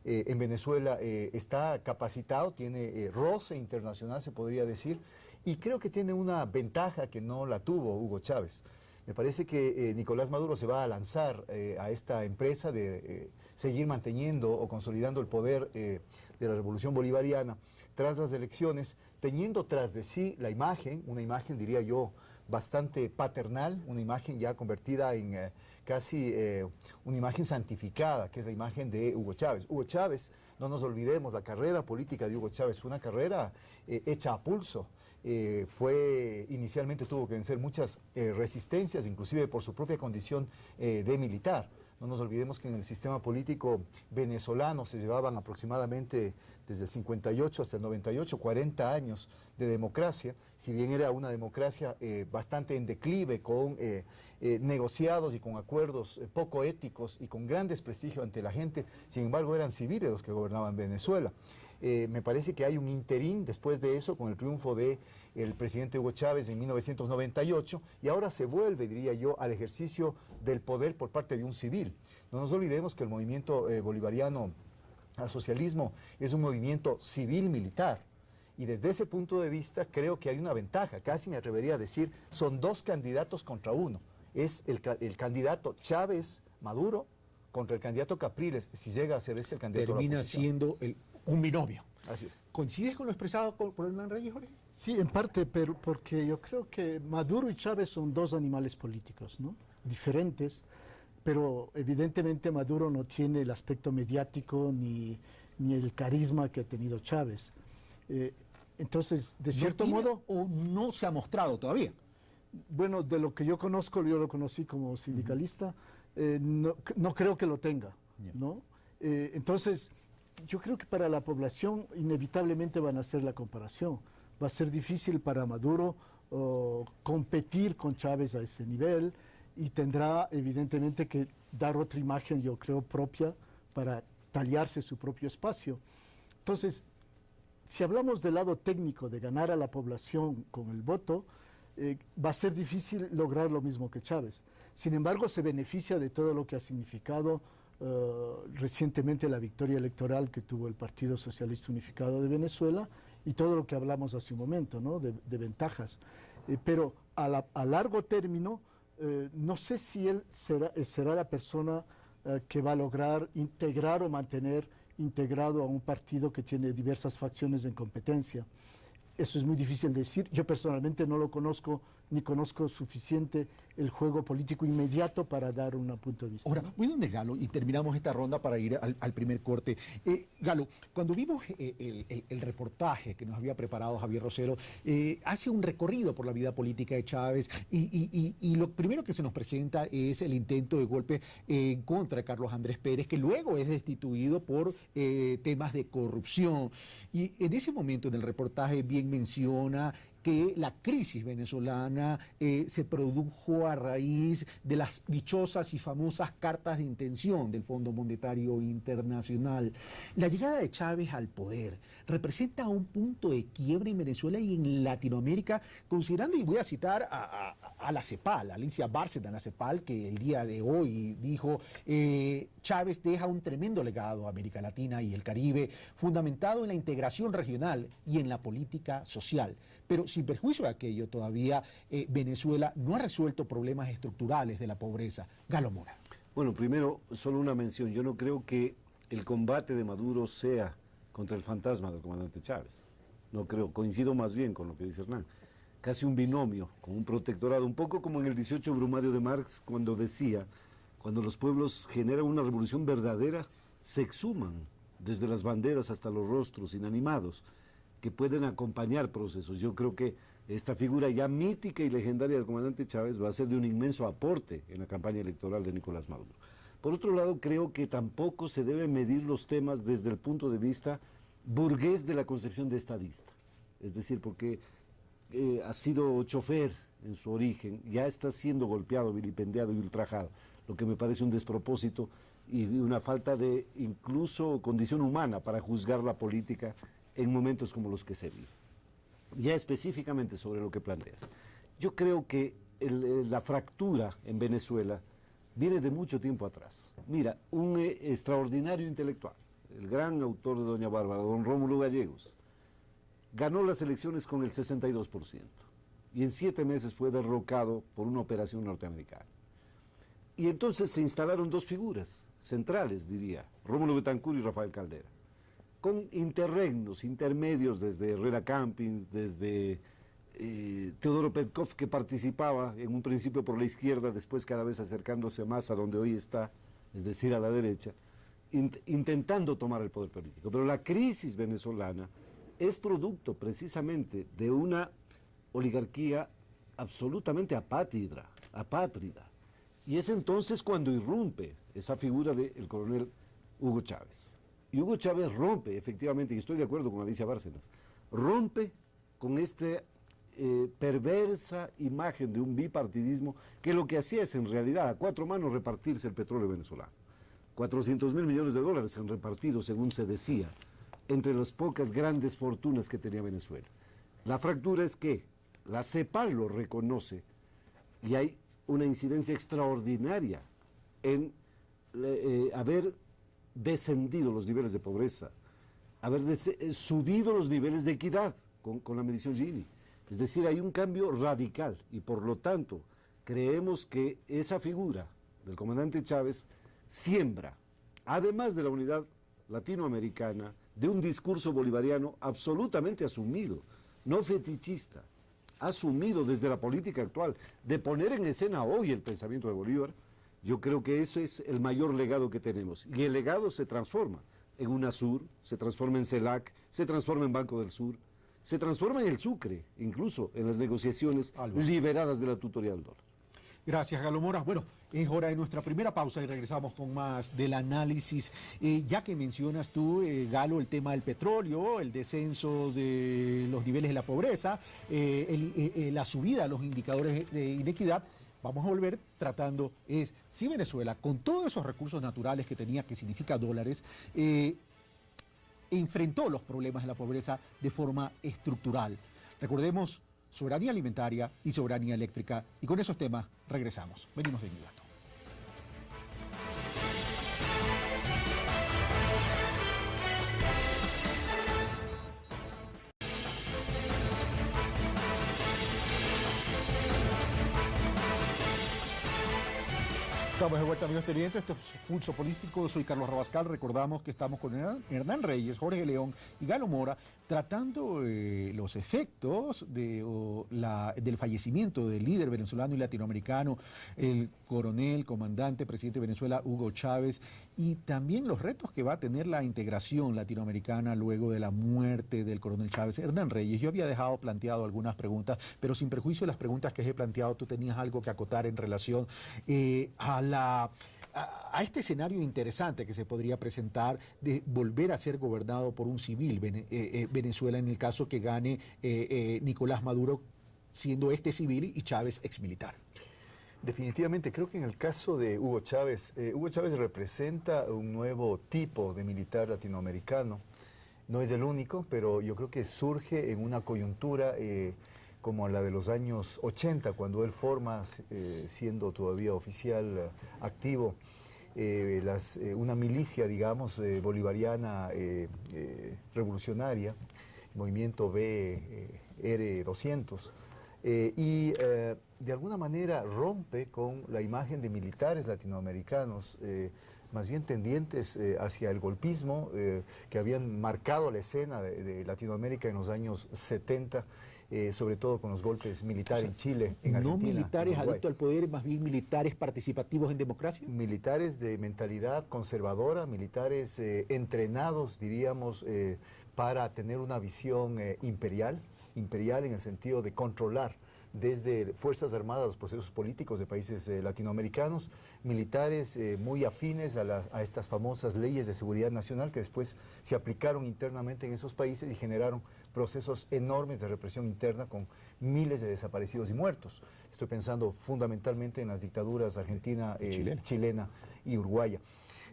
en Venezuela, está capacitado, tiene roce internacional, se podría decir, y creo que tiene una ventaja que no la tuvo Hugo Chávez. Me parece que Nicolás Maduro se va a lanzar a esta empresa de seguir manteniendo o consolidando el poder de la Revolución Bolivariana tras las elecciones, teniendo tras de sí la imagen, una imagen diría yo bastante paternal, una imagen ya convertida en casi una imagen santificada, que es la imagen de Hugo Chávez. Hugo Chávez, no nos olvidemos, la carrera política de Hugo Chávez fue una carrera hecha a pulso. Inicialmente tuvo que vencer muchas resistencias, inclusive por su propia condición de militar. No nos olvidemos que en el sistema político venezolano se llevaban aproximadamente desde el 58 hasta el 98, 40 años de democracia, si bien era una democracia bastante en declive, con negociados y con acuerdos poco éticos y con gran desprestigio ante la gente, sin embargo eran civiles los que gobernaban Venezuela. Me parece que hay un interín después de eso, con el triunfo del presidente Hugo Chávez en 1998, y ahora se vuelve, diría yo, al ejercicio del poder por parte de un civil. No nos olvidemos que el movimiento bolivariano al socialismo es un movimiento civil-militar, y desde ese punto de vista creo que hay una ventaja, casi me atrevería a decir, son dos candidatos contra uno. Es el candidato Chávez-Maduro contra el candidato Capriles, si llega a ser este el candidato. Termina siendo un binomio. Así es. ¿Coincides con lo expresado por Hernán Reyes, Jorge? Sí, en parte, pero porque yo creo que Maduro y Chávez son dos animales políticos, ¿no? Diferentes, pero evidentemente Maduro no tiene el aspecto mediático ni ni el carisma que ha tenido Chávez. Entonces, de cierto ¿No tiene modo... o no se ha mostrado todavía? Bueno, de lo que yo conozco, yo lo conocí como sindicalista, no creo que lo tenga, ¿no? Entonces, yo creo que para la población inevitablemente van a hacer la comparación. Va a ser difícil para Maduro competir con Chávez a ese nivel y tendrá evidentemente que dar otra imagen, yo creo, propia para tallarse su propio espacio. Entonces, si hablamos del lado técnico de ganar a la población con el voto, va a ser difícil lograr lo mismo que Chávez. Sin embargo, se beneficia de todo lo que ha significado recientemente la victoria electoral que tuvo el Partido Socialista Unificado de Venezuela y todo lo que hablamos hace un momento, ¿no? de ventajas. Pero a largo término, no sé si él será la persona que va a lograr integrar o mantener integrado a un partido que tiene diversas facciones en competencia. Eso es muy difícil de decir. Yo personalmente no lo conozco, ni conozco suficiente el juego político inmediato para dar un punto de vista. Ahora, voy donde Galo y terminamos esta ronda para ir al primer corte. Galo, cuando vimos el reportaje que nos había preparado Javier Rosero, hace un recorrido por la vida política de Chávez y lo primero que se nos presenta es el intento de golpe en contra de Carlos Andrés Pérez, que luego es destituido por temas de corrupción. Y en ese momento en el reportaje bien menciona que la crisis venezolana se produjo a raíz de las dichosas y famosas cartas de intención del Fondo Monetario Internacional. La llegada de Chávez al poder representa un punto de quiebre en Venezuela y en Latinoamérica, considerando, y voy a citar a la CEPAL, a Alicia Bárcena, a la CEPAL, que el día de hoy dijo, Chávez deja un tremendo legado a América Latina y el Caribe, fundamentado en la integración regional y en la política social. Pero sin perjuicio de aquello, todavía Venezuela no ha resuelto problemas estructurales de la pobreza. Galo Mora. Bueno, primero, solo una mención. Yo no creo que el combate de Maduro sea contra el fantasma del comandante Chávez. No creo, coincido más bien con lo que dice Hernán. Casi un binomio, con un protectorado, un poco como en el 18 Brumario de Marx, cuando decía, cuando los pueblos generan una revolución verdadera, se exhuman desde las banderas hasta los rostros inanimados, que pueden acompañar procesos. Yo creo que esta figura ya mítica y legendaria del comandante Chávez va a ser de un inmenso aporte en la campaña electoral de Nicolás Maduro. Por otro lado, creo que tampoco se deben medir los temas desde el punto de vista burgués de la concepción de estadista. Es decir, porque ha sido chofer en su origen, ya está siendo golpeado, vilipendiado y ultrajado, lo que me parece un despropósito y una falta de incluso condición humana para juzgar la política en momentos como los que se viven. Ya específicamente sobre lo que planteas. Yo creo que la fractura en Venezuela viene de mucho tiempo atrás. Mira, un extraordinario intelectual, el gran autor de Doña Bárbara, don Rómulo Gallegos, ganó las elecciones con el 62% y en 7 meses fue derrocado por una operación norteamericana. Y entonces se instalaron dos figuras centrales, diría, Rómulo Betancourt y Rafael Caldera, con interregnos, intermedios desde Herrera Campins, desde Teodoro Petkov, que participaba en un principio por la izquierda, después cada vez acercándose más a donde hoy está, es decir, a la derecha, intentando tomar el poder político. Pero la crisis venezolana es producto precisamente de una oligarquía absolutamente apátrida. Y es entonces cuando irrumpe esa figura del coronel Hugo Chávez. Y Hugo Chávez rompe, efectivamente, y estoy de acuerdo con Alicia Bárcenas, rompe con esta perversa imagen de un bipartidismo que lo que hacía es en realidad a 4 manos repartirse el petróleo venezolano. 400.000 millones de dólares se han repartido, según se decía, entre las pocas grandes fortunas que tenía Venezuela. La fractura es que la CEPAL lo reconoce y hay una incidencia extraordinaria en haber descendido los niveles de pobreza, haber subido los niveles de equidad con la medición Gini. Es decir, hay un cambio radical y por lo tanto creemos que esa figura del comandante Chávez siembra, además de la unidad latinoamericana, de un discurso bolivariano absolutamente asumido, no fetichista, asumido desde la política actual, de poner en escena hoy el pensamiento de Bolívar. Yo creo que eso es el mayor legado que tenemos. Y el legado se transforma en UNASUR, se transforma en CELAC, se transforma en Banco del Sur, se transforma en el Sucre, incluso en las negociaciones liberadas de la tutoría del dólar. Gracias, Galo Mora. Bueno, es hora de nuestra primera pausa y regresamos con más del análisis. Ya que mencionas tú, Galo, el tema del petróleo, el descenso de los niveles de la pobreza, la subida de los indicadores de inequidad, vamos a volver tratando si Venezuela, con todos esos recursos naturales que tenía, que significa dólares, enfrentó los problemas de la pobreza de forma estructural. Recordemos, soberanía alimentaria y soberanía eléctrica. Y con esos temas regresamos. Venimos de inmediato. Estamos de vuelta, amigos televidentes. Esto es Pulso Político. Soy Carlos Rabascal. Recordamos que estamos con Hernán Reyes, Jorge León y Galo Mora tratando los efectos del fallecimiento del líder venezolano y latinoamericano, el coronel, comandante, presidente de Venezuela, Hugo Chávez, y también los retos que va a tener la integración latinoamericana luego de la muerte del coronel Chávez. Hernán Reyes, yo había dejado planteado algunas preguntas, pero sin perjuicio de las preguntas que he planteado, tú tenías algo que acotar en relación a este escenario interesante que se podría presentar de volver a ser gobernado por un civil Venezuela en el caso que gane Nicolás Maduro, siendo este civil y Chávez exmilitar. Definitivamente, creo que en el caso de Hugo Chávez representa un nuevo tipo de militar latinoamericano. No es el único, pero yo creo que surge en una coyuntura como la de los años 80, cuando él forma, siendo todavía oficial activo, una milicia, digamos, bolivariana revolucionaria, movimiento BR-200, y de alguna manera rompe con la imagen de militares latinoamericanos, más bien tendientes hacia el golpismo, que habían marcado la escena de Latinoamérica en los años 70, sobre todo con los golpes militares en Chile, en Argentina. ¿No militares adictos al poder, más bien militares participativos en democracia? Militares de mentalidad conservadora, militares entrenados, diríamos, para tener una visión imperial en el sentido de controlar desde Fuerzas Armadas los procesos políticos de países latinoamericanos, militares muy afines a estas famosas leyes de seguridad nacional que después se aplicaron internamente en esos países y generaron procesos enormes de represión interna con miles de desaparecidos y muertos. Estoy pensando fundamentalmente en las dictaduras argentina, chilena y uruguaya.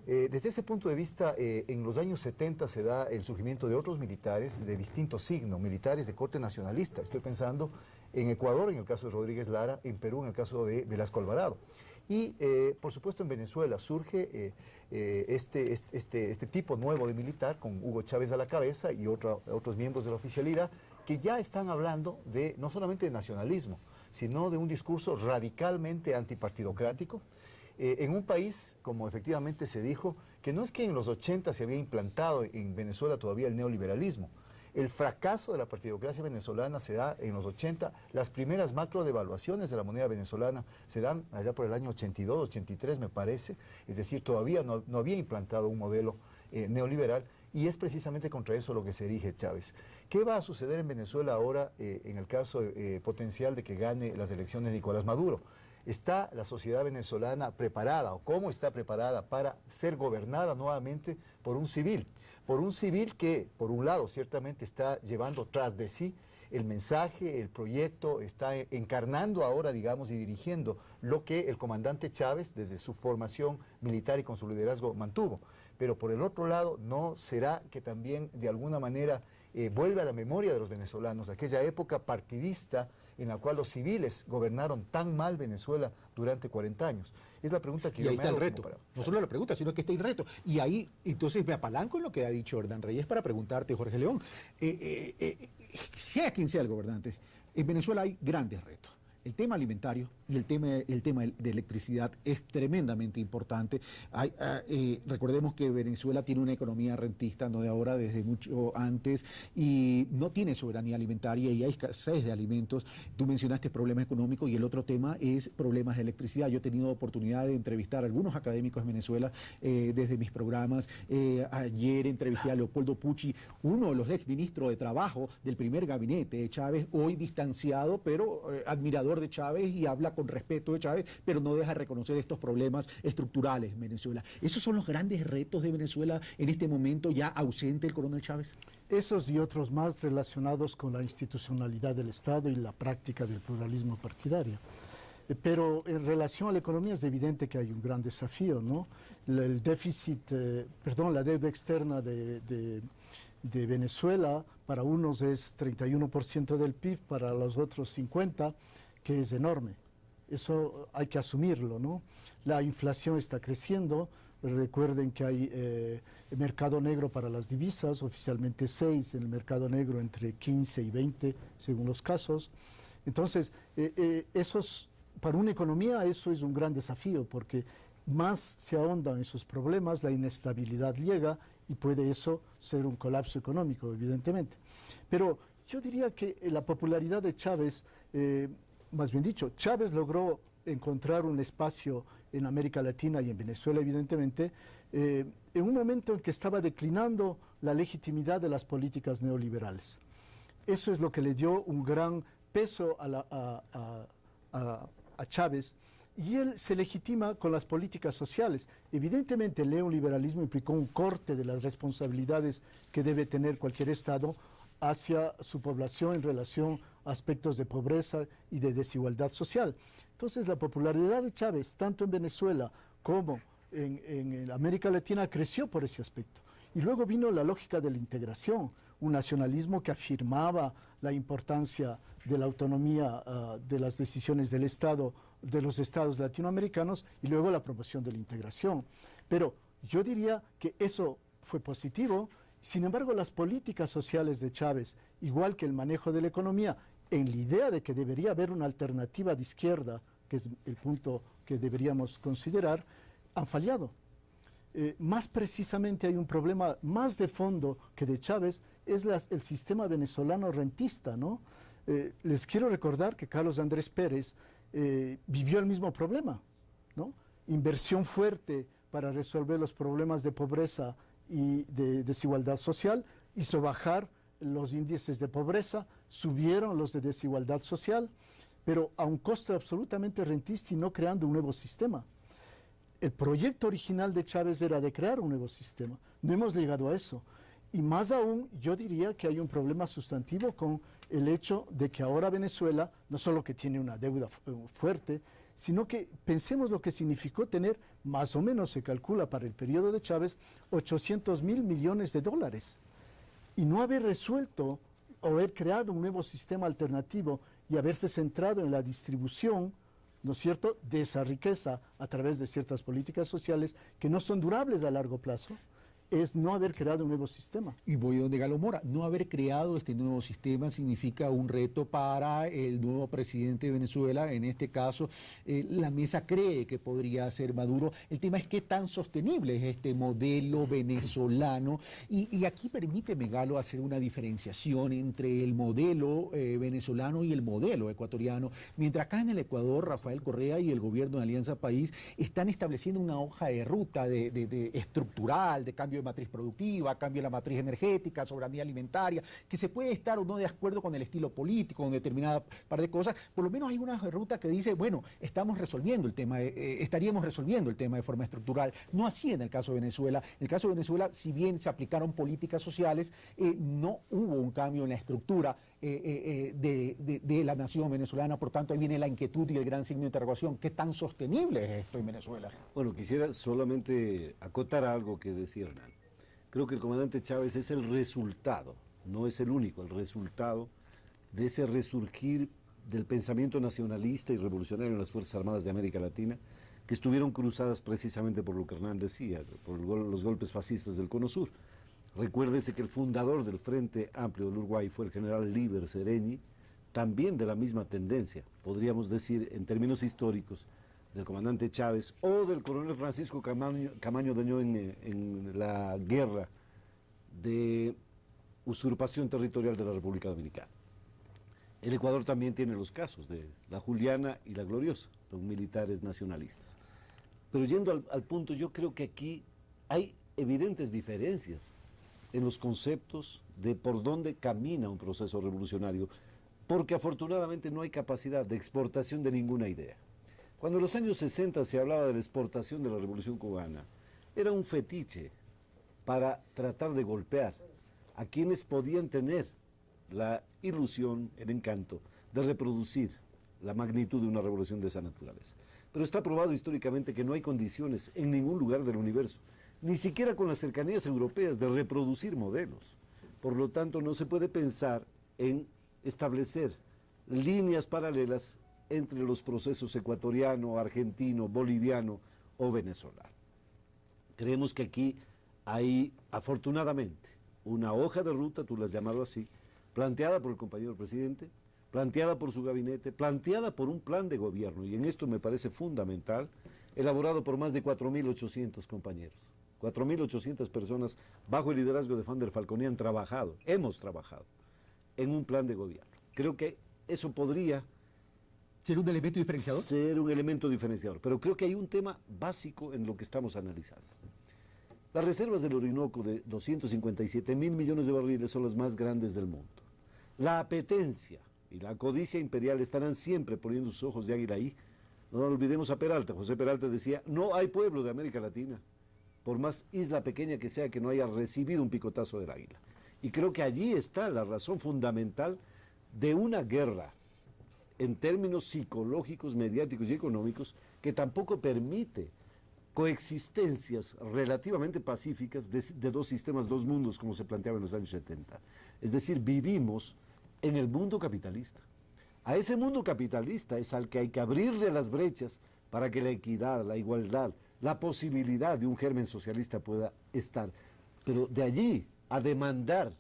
Desde ese punto de vista, en los años 70 se da el surgimiento de otros militares de distinto signo, militares de corte nacionalista. Estoy pensando en Ecuador, en el caso de Rodríguez Lara, en Perú, en el caso de Velasco Alvarado. Y, por supuesto, en Venezuela surge este tipo nuevo de militar, con Hugo Chávez a la cabeza y otros miembros de la oficialidad, que ya están hablando no solamente de nacionalismo, sino de un discurso radicalmente antipartidocrático, en un país, como efectivamente se dijo, que no es que en los 80 se había implantado en Venezuela todavía el neoliberalismo. El fracaso de la partidocracia venezolana se da en los 80, las primeras macro devaluaciones de la moneda venezolana se dan allá por el año 82, 83 me parece, es decir, todavía no había implantado un modelo neoliberal, y es precisamente contra eso lo que se erige Chávez. ¿Qué va a suceder en Venezuela ahora en el caso potencial de que gane las elecciones Nicolás Maduro? ¿Está la sociedad venezolana preparada o cómo está preparada para ser gobernada nuevamente por un civil? Por un civil que, por un lado, ciertamente está llevando tras de sí el mensaje, el proyecto, está encarnando ahora, digamos, y dirigiendo lo que el comandante Chávez, desde su formación militar y con su liderazgo, mantuvo. Pero por el otro lado, ¿no será que también, de alguna manera, vuelve a la memoria de los venezolanos aquella época partidista en la cual los civiles gobernaron tan mal Venezuela durante 40 años? Es la pregunta que yo me hago. Y ahí está el reto. No solo la pregunta, sino que está el reto. Y ahí, entonces, me apalanco en lo que ha dicho Hernán Reyes para preguntarte, Jorge León. Sea quien sea el gobernante, en Venezuela hay grandes retos. el tema alimentario y el tema de electricidad es tremendamente importante. Recordemos que Venezuela tiene una economía rentista, no de ahora, desde mucho antes, y no tiene soberanía alimentaria y hay escasez de alimentos. Tú mencionaste problemas económicos y el otro tema es problemas de electricidad. Yo he tenido oportunidad de entrevistar a algunos académicos de Venezuela desde mis programas. Ayer entrevisté a Leopoldo Pucci, uno de los exministros de Trabajo del primer gabinete de Chávez, hoy distanciado, pero admirador de Chávez y habla con respeto de Chávez, pero no deja de reconocer estos problemas estructurales en Venezuela. ¿Esos son los grandes retos de Venezuela en este momento, ya ausente el coronel Chávez? Esos y otros más relacionados con la institucionalidad del Estado y la práctica del pluralismo partidario. Pero en relación a la economía es evidente que hay un gran desafío, ¿no? El déficit, la deuda externa de Venezuela para unos es 31% del PIB, para los otros 50%, que es enorme. Eso hay que asumirlo, ¿no? La inflación está creciendo. Recuerden que hay mercado negro para las divisas, oficialmente 6, en el mercado negro entre 15 y 20, según los casos. Entonces, para una economía eso es un gran desafío, porque más se ahondan esos problemas, la inestabilidad llega y puede eso ser un colapso económico, evidentemente. Pero yo diría que la popularidad de Chávez, más bien dicho, Chávez logró encontrar un espacio en América Latina y en Venezuela, evidentemente, en un momento en que estaba declinando la legitimidad de las políticas neoliberales. Eso es lo que le dio un gran peso a Chávez, y él se legitima con las políticas sociales. Evidentemente el neoliberalismo implicó un corte de las responsabilidades que debe tener cualquier Estado hacia su población en relación a aspectos de pobreza y de desigualdad social. Entonces la popularidad de Chávez, tanto en Venezuela como en América Latina, creció por ese aspecto. Y luego vino la lógica de la integración, un nacionalismo que afirmaba la importancia de la autonomía de las decisiones del Estado, de los estados latinoamericanos, y luego la promoción de la integración. Pero yo diría que eso fue positivo. Sin embargo, las políticas sociales de Chávez, igual que el manejo de la economía, en la idea de que debería haber una alternativa de izquierda, que es el punto que deberíamos considerar, han fallado. Más precisamente hay un problema más de fondo que de Chávez, es el sistema venezolano rentista, ¿no? Les quiero recordar que Carlos Andrés Pérez vivió el mismo problema, ¿no? Inversión fuerte para resolver los problemas de pobreza y de desigualdad social, hizo bajar los índices de pobreza, subieron los de desigualdad social, pero a un costo absolutamente rentista y no creando un nuevo sistema. El proyecto original de Chávez era de crear un nuevo sistema. No hemos llegado a eso. Y más aún, yo diría que hay un problema sustantivo con el hecho de que ahora Venezuela, no solo que tiene una deuda fuerte, sino que pensemos lo que significó tener, más o menos se calcula para el periodo de Chávez, 800.000 millones de dólares. Y no haber resuelto o haber creado un nuevo sistema alternativo y haberse centrado en la distribución, ¿no es cierto?, de esa riqueza a través de ciertas políticas sociales que no son durables a largo plazo, es no haber creado un nuevo sistema. Y voy donde Galo Mora. No haber creado este nuevo sistema significa un reto para el nuevo presidente de Venezuela. En este caso, la mesa cree que podría ser Maduro. El tema es qué tan sostenible es este modelo venezolano. Y aquí permíteme, Galo, hacer una diferenciación entre el modelo venezolano y el modelo ecuatoriano. Mientras acá en el Ecuador, Rafael Correa y el gobierno de Alianza País están estableciendo una hoja de ruta estructural, de cambio de matriz productiva, cambio de la matriz energética, soberanía alimentaria, que se puede estar o no de acuerdo con el estilo político, con determinada par de cosas. Por lo menos hay una ruta que dice, bueno, estaríamos resolviendo el tema de forma estructural. No así en el caso de Venezuela. En el caso de Venezuela, si bien se aplicaron políticas sociales, no hubo un cambio en la estructura de la nación venezolana. Por tanto, ahí viene la inquietud y el gran signo de interrogación. ¿Qué tan sostenible es esto en Venezuela? Bueno, quisiera solamente acotar algo que decía Hernán. Creo que el comandante Chávez es el resultado, no es el único, el resultado de ese resurgir del pensamiento nacionalista y revolucionario en las Fuerzas Armadas de América Latina, que estuvieron cruzadas precisamente por lo que Hernán decía, por los golpes fascistas del Cono Sur. Recuérdese que el fundador del Frente Amplio del Uruguay fue el general Líber Seregni, también de la misma tendencia, podríamos decir en términos históricos, del comandante Chávez o del coronel Francisco Camaño Dañó en la guerra de usurpación territorial de la República Dominicana. El Ecuador también tiene los casos de la Juliana y la Gloriosa, dos militares nacionalistas. Pero yendo al punto, yo creo que aquí hay evidentes diferencias en los conceptos de por dónde camina un proceso revolucionario, porque afortunadamente no hay capacidad de exportación de ninguna idea. Cuando en los años 60 se hablaba de la exportación de la Revolución Cubana, era un fetiche para tratar de golpear a quienes podían tener la ilusión, el encanto de reproducir la magnitud de una revolución de esa naturaleza. Pero está probado históricamente que no hay condiciones en ningún lugar del universo, ni siquiera con las cercanías europeas, de reproducir modelos. Por lo tanto, no se puede pensar en establecer líneas paralelas entre los procesos ecuatoriano, argentino, boliviano o venezolano. Creemos que aquí hay, afortunadamente, una hoja de ruta, tú la has llamado así, planteada por el compañero presidente, planteada por su gabinete, planteada por un plan de gobierno, y en esto me parece fundamental, elaborado por más de 4.800 compañeros. 4.800 personas bajo el liderazgo de Fander Falconi hemos trabajado en un plan de gobierno. Creo que eso podría ¿ser un elemento diferenciador? Ser un elemento diferenciador, pero creo que hay un tema básico en lo que estamos analizando. Las reservas del Orinoco de 257.000 millones de barriles son las más grandes del mundo. La apetencia y la codicia imperial estarán siempre poniendo sus ojos de águila ahí. No olvidemos a Peralta. José Peralta decía, no hay pueblo de América Latina, por más isla pequeña que sea, que no haya recibido un picotazo del águila. Y creo que allí está la razón fundamental de una guerra en términos psicológicos, mediáticos y económicos, que tampoco permite coexistencias relativamente pacíficas de dos sistemas, dos mundos, como se planteaba en los años 70. Es decir, vivimos en el mundo capitalista. A ese mundo capitalista es al que hay que abrirle las brechas para que la equidad, la igualdad, la posibilidad de un germen socialista pueda estar. Pero de allí a demandar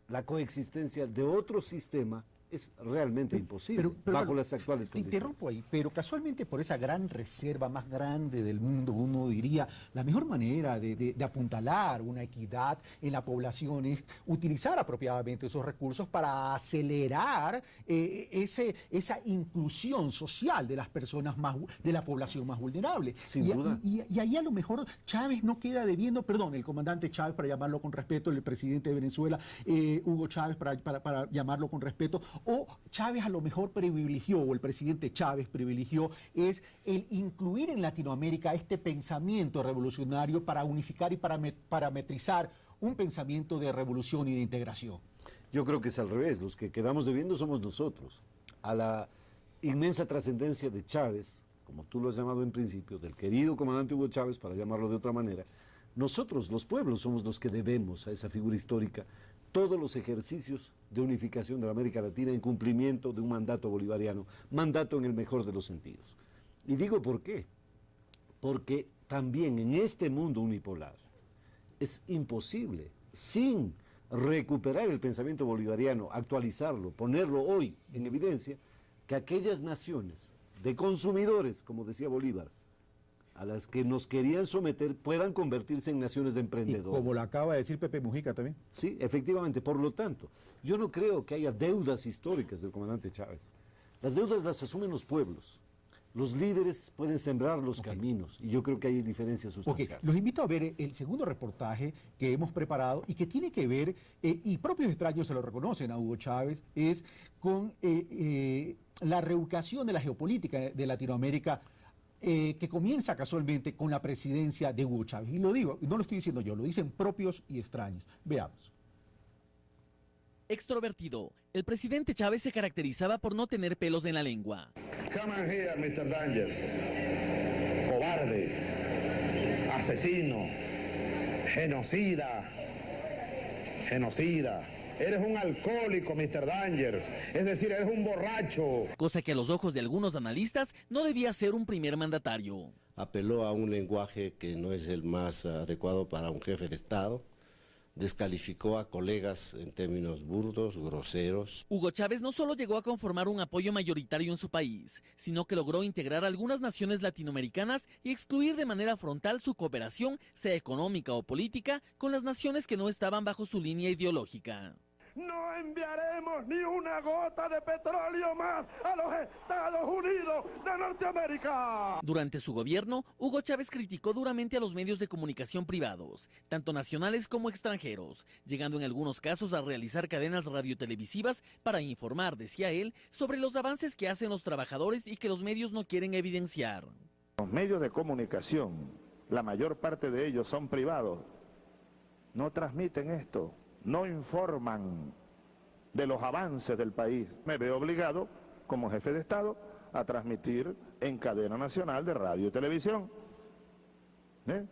la coexistencia de otro sistema es realmente imposible, bajo las actuales condiciones. Te interrumpo ahí, pero casualmente por esa gran reserva más grande del mundo, uno diría, la mejor manera de apuntalar una equidad en la población es utilizar apropiadamente esos recursos para acelerar esa inclusión social de las personas de la población más vulnerable. Sin duda. Y ahí a lo mejor Chávez no queda debiendo, perdón, el comandante Chávez, para llamarlo con respeto, el presidente de Venezuela, Hugo Chávez, para llamarlo con respeto, o Chávez a lo mejor privilegió, o el presidente Chávez privilegió, es el incluir en Latinoamérica este pensamiento revolucionario para unificar y parametrizar un pensamiento de revolución y de integración. Yo creo que es al revés, los que quedamos debiendo somos nosotros. A la inmensa trascendencia de Chávez, como tú lo has llamado en principio, del querido comandante Hugo Chávez, para llamarlo de otra manera, nosotros, los pueblos, somos los que debemos a esa figura histórica todos los ejercicios de unificación de la América Latina en cumplimiento de un mandato bolivariano, mandato en el mejor de los sentidos. Y digo por qué, porque también en este mundo unipolar es imposible, sin recuperar el pensamiento bolivariano, actualizarlo, ponerlo hoy en evidencia, que aquellas naciones de consumidores, como decía Bolívar, a las que nos querían someter, puedan convertirse en naciones de emprendedores. Y como lo acaba de decir Pepe Mujica también. Sí, efectivamente. Por lo tanto, yo no creo que haya deudas históricas del comandante Chávez. Las deudas las asumen los pueblos. Los líderes pueden sembrar los caminos, y yo creo que hay diferencias sustanciales. Los invito a ver el segundo reportaje que hemos preparado y que tiene que ver, y propios extraños se lo reconocen a Hugo Chávez, es con la reubicación de la geopolítica de Latinoamérica, que comienza casualmente con la presidencia de Hugo Chávez. Y lo digo, no lo estoy diciendo yo, lo dicen propios y extraños. Veamos. Extrovertido, el presidente Chávez se caracterizaba por no tener pelos en la lengua. Come on here, Mr. Danger. Cobarde, asesino, genocida. Eres un alcohólico, Mr. Danger. Es decir, eres un borracho. Cosa que a los ojos de algunos analistas no debía ser un primer mandatario. Apeló a un lenguaje que no es el más adecuado para un jefe de Estado. descalificó a colegas en términos burdos, groseros. Hugo Chávez no solo llegó a conformar un apoyo mayoritario en su país, sino que logró integrar a algunas naciones latinoamericanas y excluir de manera frontal su cooperación, sea económica o política, con las naciones que no estaban bajo su línea ideológica. No enviaremos ni una gota de petróleo más a los Estados Unidos de Norteamérica. Durante su gobierno, Hugo Chávez criticó duramente a los medios de comunicación privados, tanto nacionales como extranjeros, llegando en algunos casos a realizar cadenas radiotelevisivas para informar, decía él, sobre los avances que hacen los trabajadores y que los medios no quieren evidenciar. Los medios de comunicación, la mayor parte de ellos son privados, no transmiten esto. No informan de los avances del país. Me veo obligado, como jefe de Estado, a transmitir en cadena nacional de radio y televisión,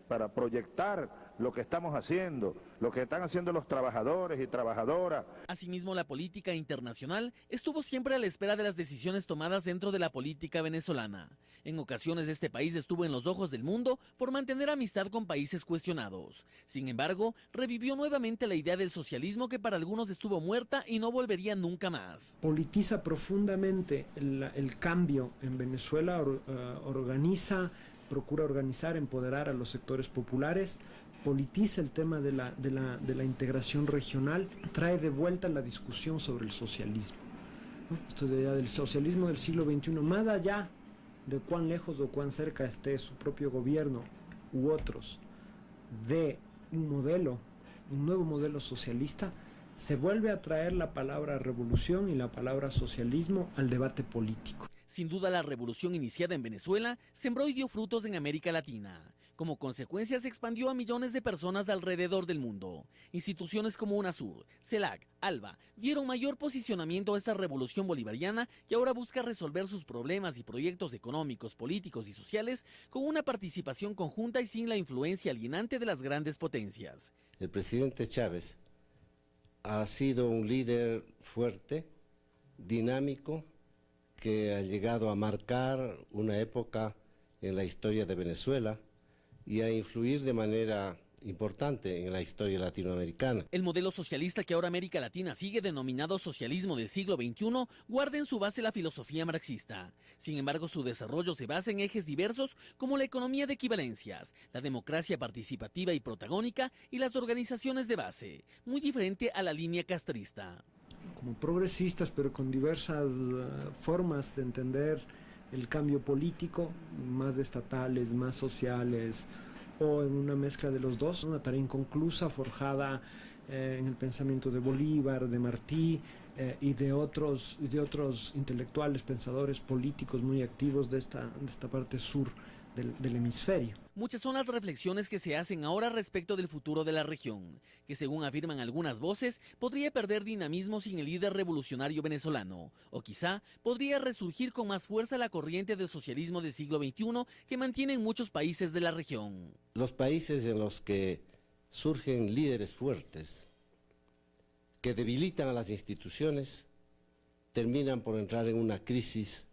para proyectar lo que estamos haciendo, lo que están haciendo los trabajadores y trabajadoras. Asimismo, la política internacional estuvo siempre a la espera de las decisiones tomadas dentro de la política venezolana. En ocasiones este país estuvo en los ojos del mundo por mantener amistad con países cuestionados. Sin embargo, revivió nuevamente la idea del socialismo que para algunos estuvo muerta y no volvería nunca más. Politiza profundamente el cambio en Venezuela, procura organizar, empoderar a los sectores populares, politiza el tema de la integración regional, trae de vuelta la discusión sobre el socialismo, ¿no? Esto de idea del socialismo del siglo XXI, más allá de cuán lejos o cuán cerca esté su propio gobierno u otros de un nuevo modelo socialista, se vuelve a traer la palabra revolución y la palabra socialismo al debate político. Sin duda, la revolución iniciada en Venezuela sembró y dio frutos en América Latina. Como consecuencia, se expandió a millones de personas alrededor del mundo. Instituciones como UNASUR, CELAC, ALBA, dieron mayor posicionamiento a esta revolución bolivariana que ahora busca resolver sus problemas y proyectos económicos, políticos y sociales con una participación conjunta y sin la influencia alienante de las grandes potencias. El presidente Chávez ha sido un líder fuerte, dinámico, que ha llegado a marcar una época en la historia de Venezuela y a influir de manera importante en la historia latinoamericana. El modelo socialista que ahora América Latina sigue, denominado socialismo del siglo XXI, guarda en su base la filosofía marxista. Sin embargo, su desarrollo se basa en ejes diversos como la economía de equivalencias, la democracia participativa y protagónica y las organizaciones de base, muy diferente a la línea castrista. Como progresistas, pero con diversas formas de entender el cambio político, más estatales, más sociales, o en una mezcla de los dos, una tarea inconclusa forjada en el pensamiento de Bolívar, de Martí y de otros intelectuales, pensadores políticos muy activos de esta parte sur del hemisferio. Muchas son las reflexiones que se hacen ahora respecto del futuro de la región, que según afirman algunas voces, podría perder dinamismo sin el líder revolucionario venezolano, o quizá podría resurgir con más fuerza la corriente del socialismo del siglo XXI que mantienen muchos países de la región. Los países en los que surgen líderes fuertes, que debilitan a las instituciones, terminan por entrar en una crisis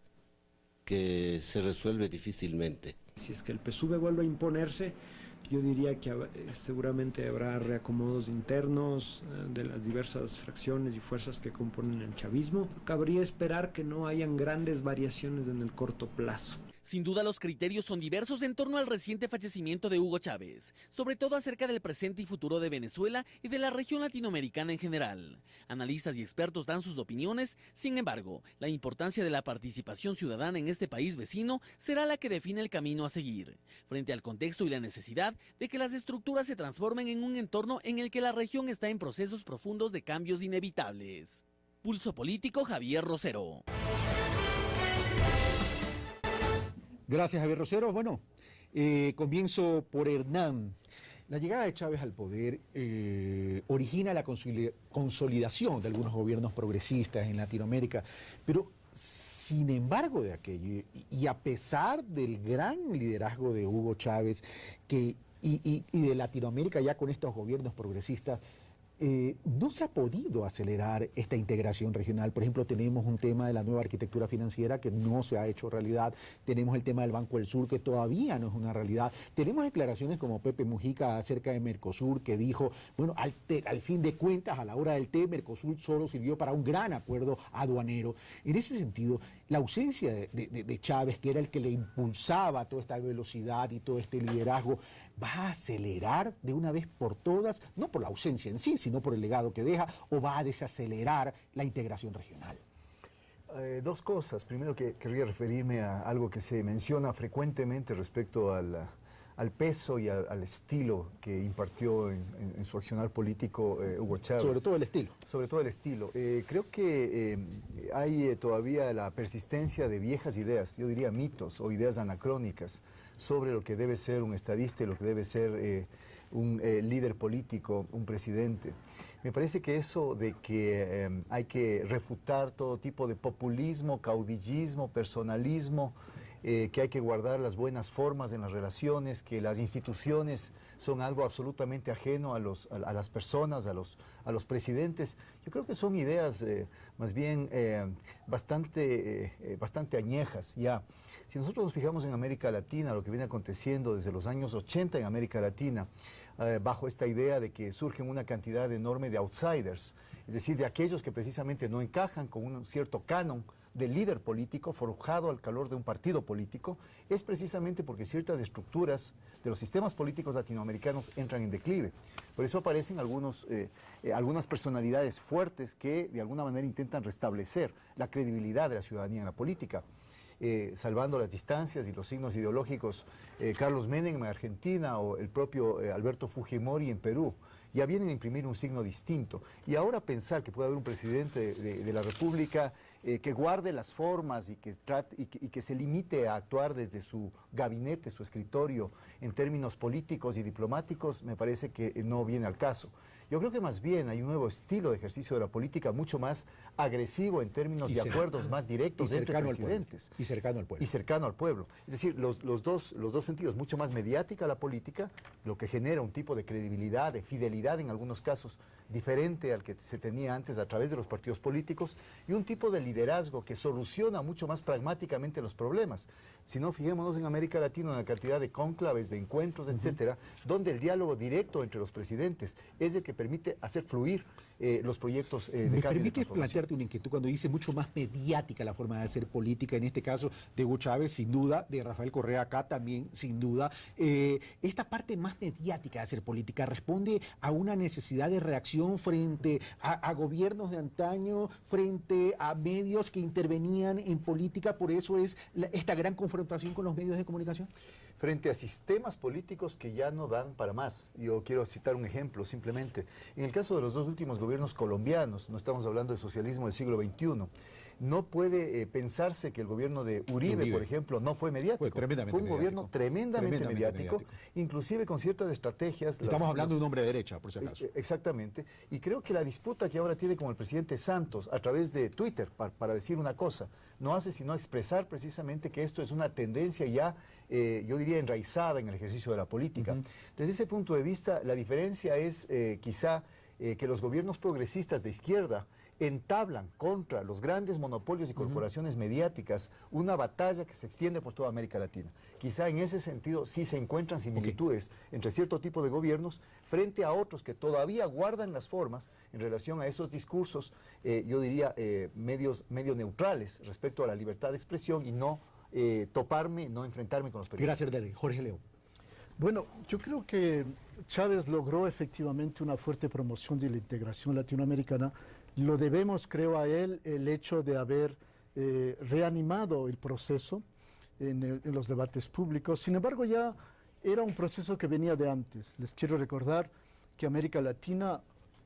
que se resuelve difícilmente. Si es que el PSUV vuelve a imponerse, yo diría que seguramente habrá reacomodos internos de las diversas fracciones y fuerzas que componen el chavismo. Cabría esperar que no hayan grandes variaciones en el corto plazo. Sin duda, los criterios son diversos en torno al reciente fallecimiento de Hugo Chávez, sobre todo acerca del presente y futuro de Venezuela y de la región latinoamericana en general. Analistas y expertos dan sus opiniones, sin embargo, la importancia de la participación ciudadana en este país vecino será la que define el camino a seguir, frente al contexto y la necesidad de que las estructuras se transformen en un entorno en el que la región está en procesos profundos de cambios inevitables. Pulso Político, Javier Rosero. Gracias, Javier Rosero. Bueno, comienzo por Hernán. La llegada de Chávez al poder origina la consolidación de algunos gobiernos progresistas en Latinoamérica, pero sin embargo de aquello, y a pesar del gran liderazgo de Hugo Chávez y de Latinoamérica ya con estos gobiernos progresistas, no se ha podido acelerar esta integración regional. Por ejemplo, tenemos un tema de la nueva arquitectura financiera que no se ha hecho realidad. Tenemos el tema del Banco del Sur que todavía no es una realidad. Tenemos declaraciones como Pepe Mujica acerca de Mercosur que dijo, bueno, al fin de cuentas, a la hora del té, Mercosur solo sirvió para un gran acuerdo aduanero. En ese sentido, la ausencia de Chávez, que era el que le impulsaba toda esta velocidad y todo este liderazgo, ¿va a acelerar de una vez por todas, no por la ausencia en sí, sino por el legado que deja, o va a desacelerar la integración regional? Dos cosas. Primero, que querría referirme a algo que se menciona frecuentemente respecto al peso y al estilo que impartió en su accionar político Hugo Chávez. Sobre todo el estilo. Sobre todo el estilo. Creo que hay todavía la persistencia de viejas ideas, yo diría mitos o ideas anacrónicas, sobre lo que debe ser un estadista y lo que debe ser un líder político, un presidente. Me parece que eso de que hay que refutar todo tipo de populismo, caudillismo, personalismo, que hay que guardar las buenas formas en las relaciones, que las instituciones son algo absolutamente ajeno a las personas, a los presidentes. Yo creo que son ideas más bien bastante añejas ya. Si nosotros nos fijamos en América Latina, lo que viene aconteciendo desde los años 80 en América Latina, bajo esta idea de que surgen una cantidad enorme de outsiders, es decir, de aquellos que precisamente no encajan con un cierto canon del líder político forjado al calor de un partido político, es precisamente porque ciertas estructuras de los sistemas políticos latinoamericanos entran en declive. Por eso aparecen algunas personalidades fuertes que de alguna manera intentan restablecer la credibilidad de la ciudadanía en la política. Salvando las distancias y los signos ideológicos, Carlos Menem en Argentina o el propio Alberto Fujimori en Perú, ya vienen a imprimir un signo distinto. Y ahora pensar que puede haber un presidente de la República que guarde las formas y que se limite a actuar desde su gabinete, su escritorio, en términos políticos y diplomáticos, me parece que no viene al caso. Yo creo que más bien hay un nuevo estilo de ejercicio de la política mucho más agresivo en términos de acuerdos más directos entre presidentes. Y cercano al pueblo. Y cercano al pueblo. Es decir, los dos sentidos, mucho más mediática la política, lo que genera un tipo de credibilidad, de fidelidad en algunos casos, diferente al que se tenía antes a través de los partidos políticos, y un tipo de liderazgo que soluciona mucho más pragmáticamente los problemas. Si no, fijémonos en América Latina en la cantidad de cónclaves, de encuentros, etcétera, donde el diálogo directo entre los presidentes es el que permite hacer fluir los proyectos de cambio. ¿Me permites plantearte una inquietud cuando dice mucho más mediática la forma de hacer política, en este caso de Hugo Chávez, sin duda, de Rafael Correa acá también, sin duda? Esta parte más mediática de hacer política responde a una necesidad de reacción frente a gobiernos de antaño, frente a medios que intervenían en política, por eso es esta gran confrontación con los medios de comunicación. Frente a sistemas políticos que ya no dan para más. Yo quiero citar un ejemplo simplemente. En el caso de los dos últimos gobiernos colombianos, no estamos hablando de socialismo del siglo XXI, no puede pensarse que el gobierno de Uribe, por ejemplo, no fue mediático. Fue un gobierno tremendamente mediático, inclusive con ciertas estrategias. Estamos hablando de un hombre de derecha, por si acaso. Exactamente. Y creo que la disputa que ahora tiene con el presidente Santos a través de Twitter, para decir una cosa, no hace sino expresar precisamente que esto es una tendencia ya, yo diría, enraizada en el ejercicio de la política. Desde ese punto de vista, la diferencia es quizá que los gobiernos progresistas de izquierda entablan contra los grandes monopolios y corporaciones mediáticas una batalla que se extiende por toda América Latina. Quizá en ese sentido sí se encuentran similitudes entre cierto tipo de gobiernos frente a otros que todavía guardan las formas en relación a esos discursos, yo diría, medio neutrales respecto a la libertad de expresión y no toparme, no enfrentarme con los periodistas. Gracias, Derry. Jorge León. Bueno, yo creo que Chávez logró efectivamente una fuerte promoción de la integración latinoamericana. Lo debemos, creo, a él el hecho de haber reanimado el proceso en los debates públicos. Sin embargo, ya era un proceso que venía de antes. Les quiero recordar que América Latina,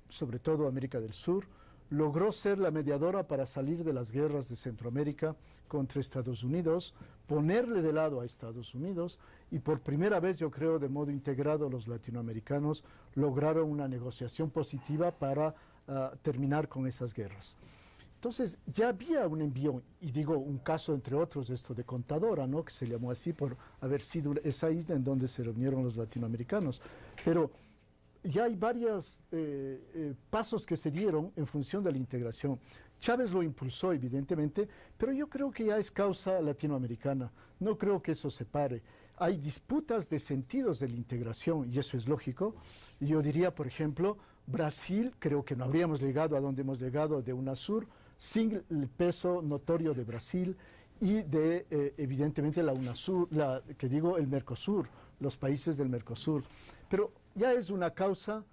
sobre todo América del Sur, logró ser la mediadora para salir de las guerras de Centroamérica contra Estados Unidos, ponerle de lado a Estados Unidos, y por primera vez, yo creo, de modo integrado, los latinoamericanos lograron una negociación positiva para terminar con esas guerras. Entonces, ya había un envío, y digo un caso entre otros, esto de Contadora, ¿no?, que se llamó así por haber sido esa isla en donde se reunieron los latinoamericanos. Pero ya hay varios pasos que se dieron en función de la integración. Chávez lo impulsó, evidentemente, pero yo creo que ya es causa latinoamericana. No creo que eso se pare. Hay disputas de sentidos de la integración, y eso es lógico. Yo diría, por ejemplo, Brasil, creo que no habríamos llegado a donde hemos llegado de UNASUR sin el peso notorio de Brasil y de, evidentemente, la UNASUR, el Mercosur, los países del Mercosur. Pero ya es una causa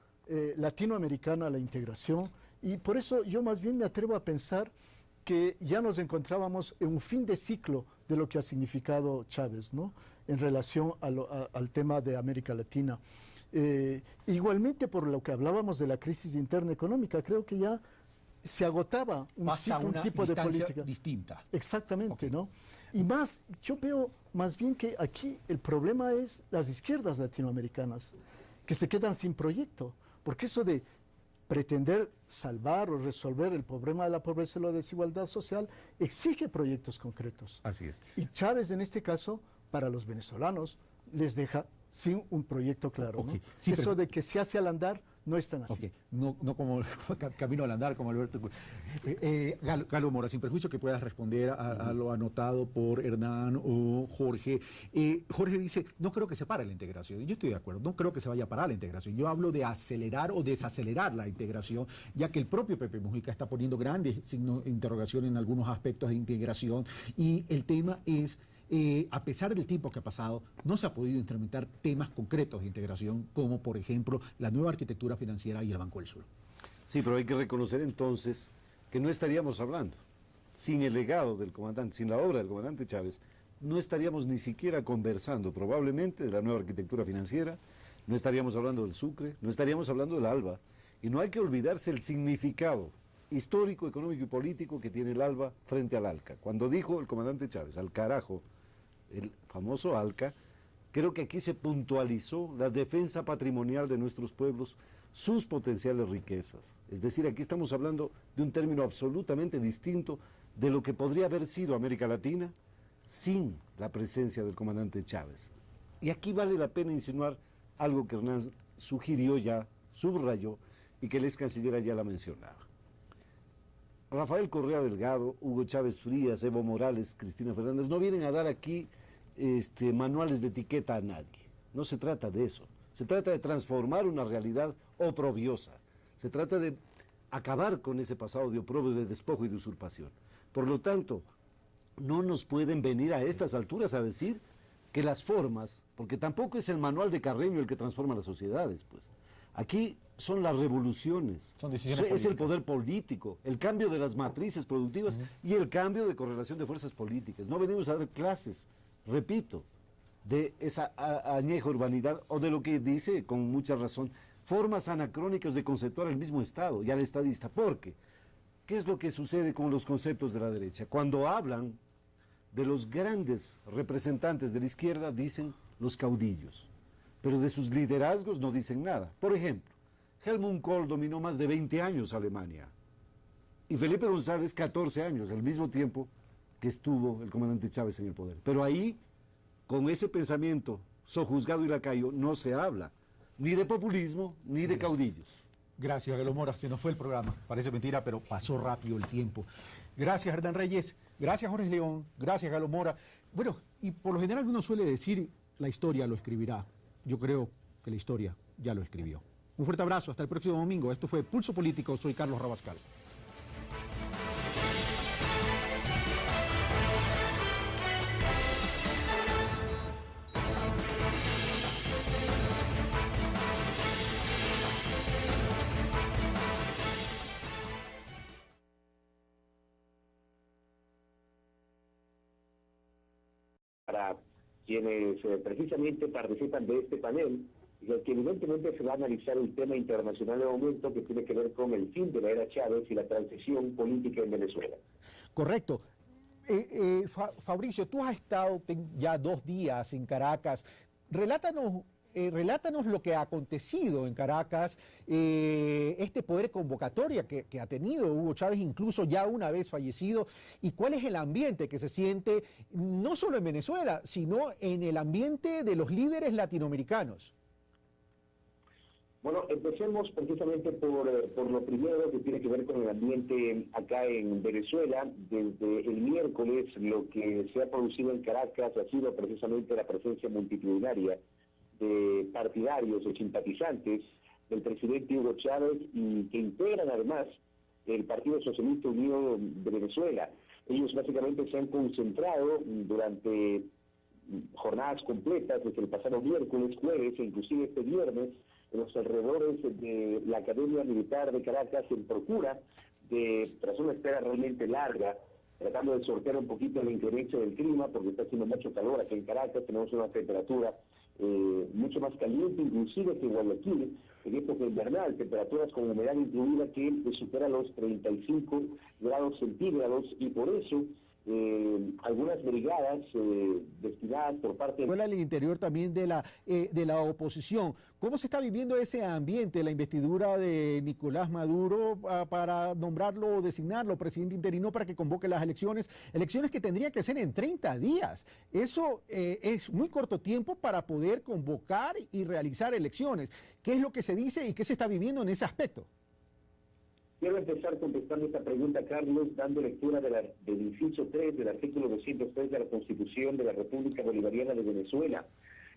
latinoamericana la integración, y por eso yo más bien me atrevo a pensar que ya nos encontrábamos en un fin de ciclo de lo que ha significado Chávez, ¿no?, en relación al tema de América Latina. Igualmente, por lo que hablábamos de la crisis interna económica, creo que ya se agotaba un tipo de política distinta. Exactamente, okay. ¿no? Y más, yo veo más bien que aquí el problema es las izquierdas latinoamericanas, que se quedan sin proyecto, porque eso de pretender salvar o resolver el problema de la pobreza y la desigualdad social exige proyectos concretos. Así es. Y Chávez, en este caso, para los venezolanos, les deja sin un proyecto claro. Okay. ¿No? Sí, eso pero de que se hace al andar no es tan así. Okay. No como camino al andar, como Alberto. Galo Mora, sin perjuicio que puedas responder a lo anotado por Hernán o Jorge. Jorge dice, no creo que se pare la integración. Yo estoy de acuerdo, no creo que se vaya a parar la integración. Yo hablo de acelerar o desacelerar la integración, ya que el propio Pepe Mujica está poniendo grandes signos de interrogación en algunos aspectos de integración, y el tema es, a pesar del tiempo que ha pasado, no se ha podido implementar temas concretos de integración, como por ejemplo la nueva arquitectura financiera y el Banco del Sur. Sí, pero hay que reconocer entonces que no estaríamos hablando, sin el legado del comandante, sin la obra del comandante Chávez, no estaríamos ni siquiera conversando probablemente de la nueva arquitectura financiera, no estaríamos hablando del Sucre, no estaríamos hablando del ALBA, y no hay que olvidarse el significado histórico, económico y político que tiene el ALBA frente al ALCA. Cuando dijo el comandante Chávez, al carajo, el famoso ALCA, creo que aquí se puntualizó la defensa patrimonial de nuestros pueblos, sus potenciales riquezas. Es decir, aquí estamos hablando de un término absolutamente distinto de lo que podría haber sido América Latina sin la presencia del comandante Chávez. Y aquí vale la pena insinuar algo que Hernán sugirió ya, subrayó, y que el ex canciller ya la mencionaba. Rafael Correa Delgado, Hugo Chávez Frías, Evo Morales, Cristina Fernández, no vienen a dar aquí manuales de etiqueta a nadie. No se trata de eso. Se trata de transformar una realidad oprobiosa. Se trata de acabar con ese pasado de oprobio, de despojo y de usurpación. Por lo tanto, no nos pueden venir a estas alturas a decir que las formas, porque tampoco es el manual de Carreño el que transforma las sociedades, pues. Aquí son las revoluciones, es el poder político, el cambio de las matrices productivas y el cambio de correlación de fuerzas políticas. No venimos a dar clases, repito, de esa añeja urbanidad o de lo que dice con mucha razón, formas anacrónicas de conceptuar al mismo Estado y al estadista. Porque, ¿qué es lo que sucede con los conceptos de la derecha? Cuando hablan de los grandes representantes de la izquierda, dicen los caudillos, pero de sus liderazgos no dicen nada. Por ejemplo, Helmut Kohl dominó más de 20 años Alemania y Felipe González 14 años, al mismo tiempo que estuvo el comandante Chávez en el poder. Pero ahí, con ese pensamiento sojuzgado y lacayo, no se habla ni de populismo ni de caudillos. Gracias, Galo Mora. Se nos fue el programa. Parece mentira, pero pasó rápido el tiempo. Gracias, Hernán Reyes. Gracias, Jorge León. Gracias, Galo Mora. Bueno, y por lo general uno suele decir, la historia lo escribirá. Yo creo que la historia ya lo escribió. Un fuerte abrazo. Hasta el próximo domingo. Esto fue Pulso Político. Soy Carlos Rabascal. Para quienes precisamente participan de este panel, que evidentemente se va a analizar el tema internacional de momento que tiene que ver con el fin de la era Chávez y la transición política en Venezuela. Correcto. Fabricio, tú has estado ya 2 días en Caracas. Relátanos lo que ha acontecido en Caracas, este poder convocatoria que ha tenido Hugo Chávez, incluso ya una vez fallecido, y cuál es el ambiente que se siente no solo en Venezuela, sino en el ambiente de los líderes latinoamericanos. Bueno, empecemos precisamente por lo primero que tiene que ver con el ambiente acá en Venezuela. Desde el miércoles lo que se ha producido en Caracas ha sido precisamente la presencia multitudinaria de partidarios o simpatizantes del presidente Hugo Chávez y que integran además el Partido Socialista Unido de Venezuela. Ellos básicamente se han concentrado durante jornadas completas desde el pasado miércoles, jueves e inclusive este viernes en los alrededores de la Academia Militar de Caracas en procura de, tras una espera realmente larga, tratando de sortear un poquito la inclemencia del clima, porque está haciendo mucho calor aquí en Caracas, tenemos una temperatura mucho más caliente inclusive que Guayaquil, en época invernal, temperaturas con humedad incluida que supera los 35 grados centígrados, y por eso algunas brigadas destinadas por parte del interior también de la oposición. ¿Cómo se está viviendo ese ambiente, la investidura de Nicolás Maduro para nombrarlo o designarlo presidente interino para que convoque las elecciones que tendrían que ser en 30 días? Eso es muy corto tiempo para poder convocar y realizar elecciones. ¿Qué es lo que se dice y qué se está viviendo en ese aspecto? Quiero empezar contestando esta pregunta, Carlos, dando lectura del inciso 3 del artículo 203 de la Constitución de la República Bolivariana de Venezuela.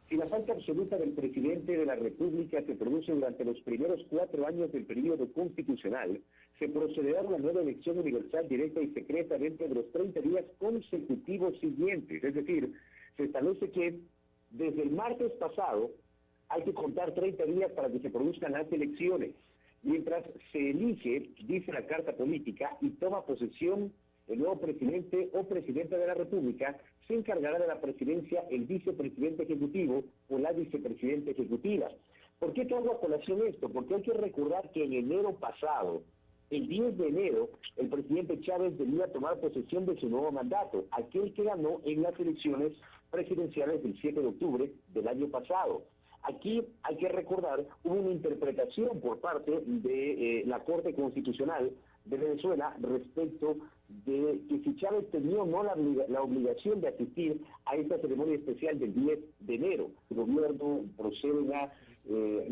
Si la falta absoluta del presidente de la República se produce durante los primeros 4 años del periodo constitucional, se procederá a una nueva elección universal, directa y secreta dentro de los 30 días consecutivos siguientes. Es decir, se establece que desde el martes pasado hay que contar 30 días para que se produzcan las elecciones. Mientras se elige, dice la Carta Política, y toma posesión el nuevo presidente o presidenta de la República, se encargará de la presidencia el vicepresidente ejecutivo o la vicepresidenta ejecutiva. ¿Por qué traigo a colación esto? Porque hay que recordar que en enero pasado, el 10 de enero, el presidente Chávez debía tomar posesión de su nuevo mandato, aquel que ganó en las elecciones presidenciales del 7 de octubre del año pasado. Aquí hay que recordar, hubo una interpretación por parte de la Corte Constitucional de Venezuela respecto de que si Chávez tenía o no la obligación de asistir a esta ceremonia especial del 10 de enero. El gobierno procede a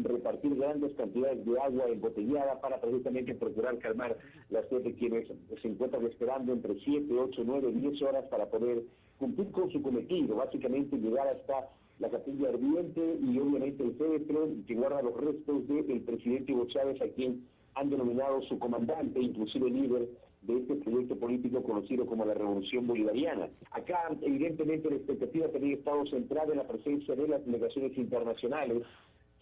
repartir grandes cantidades de agua embotellada para precisamente procurar calmar la sed de quienes se encuentran esperando entre 7, 8, 9, 10 horas para poder cumplir con su cometido, básicamente llegar hasta la capilla ardiente y obviamente el féretro que guarda los restos del presidente Hugo Chávez, a quien han denominado su comandante, inclusive líder de este proyecto político conocido como la Revolución Bolivariana. Acá, evidentemente, la expectativa tenía estado centrada en la presencia de las delegaciones internacionales,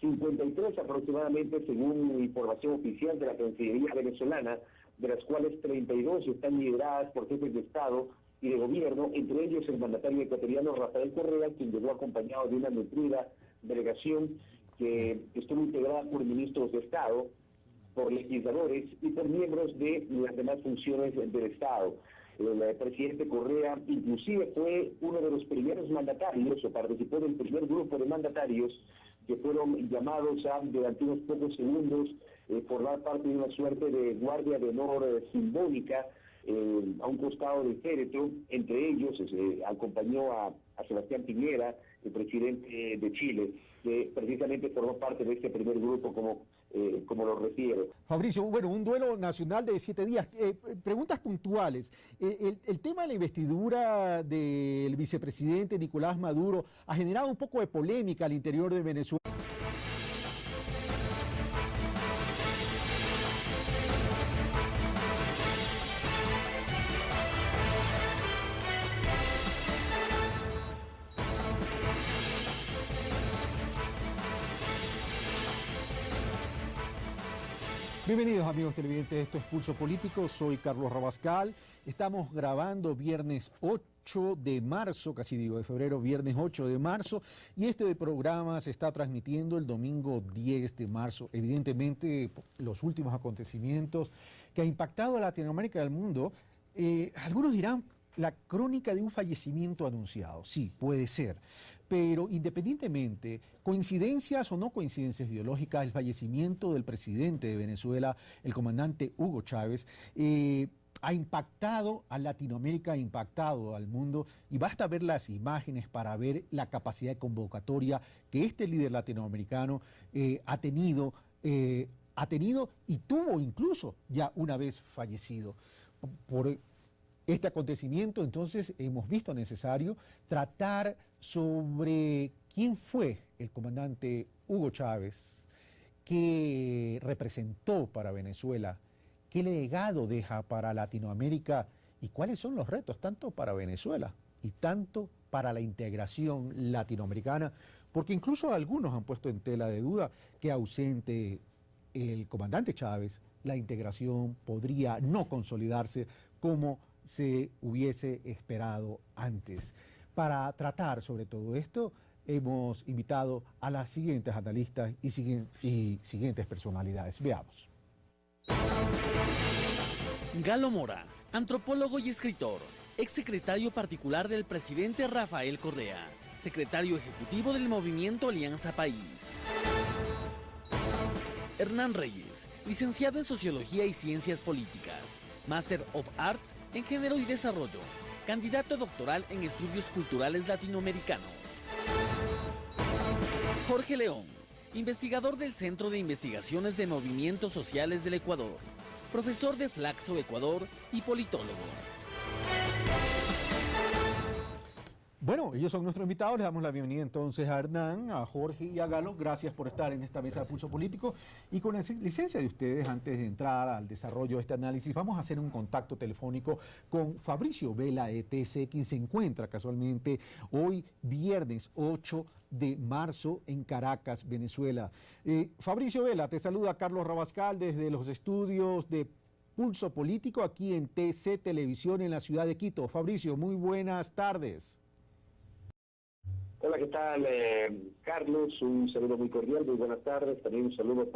53 aproximadamente, según información oficial de la Cancillería venezolana, de las cuales 32 están lideradas por jefes de Estado y de gobierno, entre ellos el mandatario ecuatoriano Rafael Correa, quien llegó acompañado de una nutrida delegación que estuvo integrada por ministros de Estado, por legisladores y por miembros de las demás funciones del Estado. El presidente Correa inclusive fue uno de los primeros mandatarios, o participó del primer grupo de mandatarios que fueron llamados a, durante unos pocos segundos, formar parte de una suerte de guardia de honor simbólica a un costado del féretro. Entre ellos acompañó a Sebastián Piñera, el presidente de Chile, que precisamente formó parte de este primer grupo, como lo refiero. Fabricio, bueno, un duelo nacional de 7 días. Preguntas puntuales. El tema de la investidura del vicepresidente Nicolás Maduro ha generado un poco de polémica al interior de Venezuela. Bienvenidos amigos televidentes, esto es Pulso Político, soy Carlos Rabascal. Estamos grabando viernes 8 de marzo, casi digo de febrero, viernes 8 de marzo, y este programa se está transmitiendo el domingo 10 de marzo. Evidentemente, los últimos acontecimientos que ha impactado a Latinoamérica y al mundo, algunos dirán la crónica de un fallecimiento anunciado. Sí, puede ser. Pero independientemente, coincidencias o no coincidencias ideológicas, el fallecimiento del presidente de Venezuela, el comandante Hugo Chávez, ha impactado a Latinoamérica, ha impactado al mundo, y basta ver las imágenes para ver la capacidad de convocatoria que este líder latinoamericano ha tenido ha tenido y tuvo incluso ya una vez fallecido. Por este acontecimiento, entonces, hemos visto necesario tratar sobre quién fue el comandante Hugo Chávez, qué representó para Venezuela, qué legado deja para Latinoamérica y cuáles son los retos tanto para Venezuela y tanto para la integración latinoamericana, porque incluso algunos han puesto en tela de duda que ausente el comandante Chávez, la integración podría no consolidarse como se hubiese esperado antes. Para tratar sobre todo esto, hemos invitado a las siguientes analistas y siguientes personalidades. Veamos. Galo Mora, antropólogo y escritor, exsecretario particular del presidente Rafael Correa, secretario ejecutivo del movimiento Alianza País. Hernán Reyes, licenciado en Sociología y Ciencias Políticas, Master of Arts en Género y Desarrollo, candidato doctoral en Estudios Culturales Latinoamericanos. Jorge León, investigador del Centro de Investigaciones de Movimientos Sociales del Ecuador, profesor de Flaxo Ecuador y politólogo. Bueno, ellos son nuestros invitados. Les damos la bienvenida entonces a Hernán, a Jorge y a Galo. Gracias por estar en esta mesa de Pulso Político. Y con la licencia de ustedes, antes de entrar al desarrollo de este análisis, vamos a hacer un contacto telefónico con Fabricio Vela, ETC, quien se encuentra casualmente hoy, viernes 8 de marzo, en Caracas, Venezuela. Fabricio Vela, te saluda Carlos Rabascal desde los estudios de Pulso Político aquí en TC Televisión en la ciudad de Quito. Fabricio, muy buenas tardes. Hola, ¿qué tal, Carlos? Un saludo muy cordial, muy buenas tardes. También un saludo para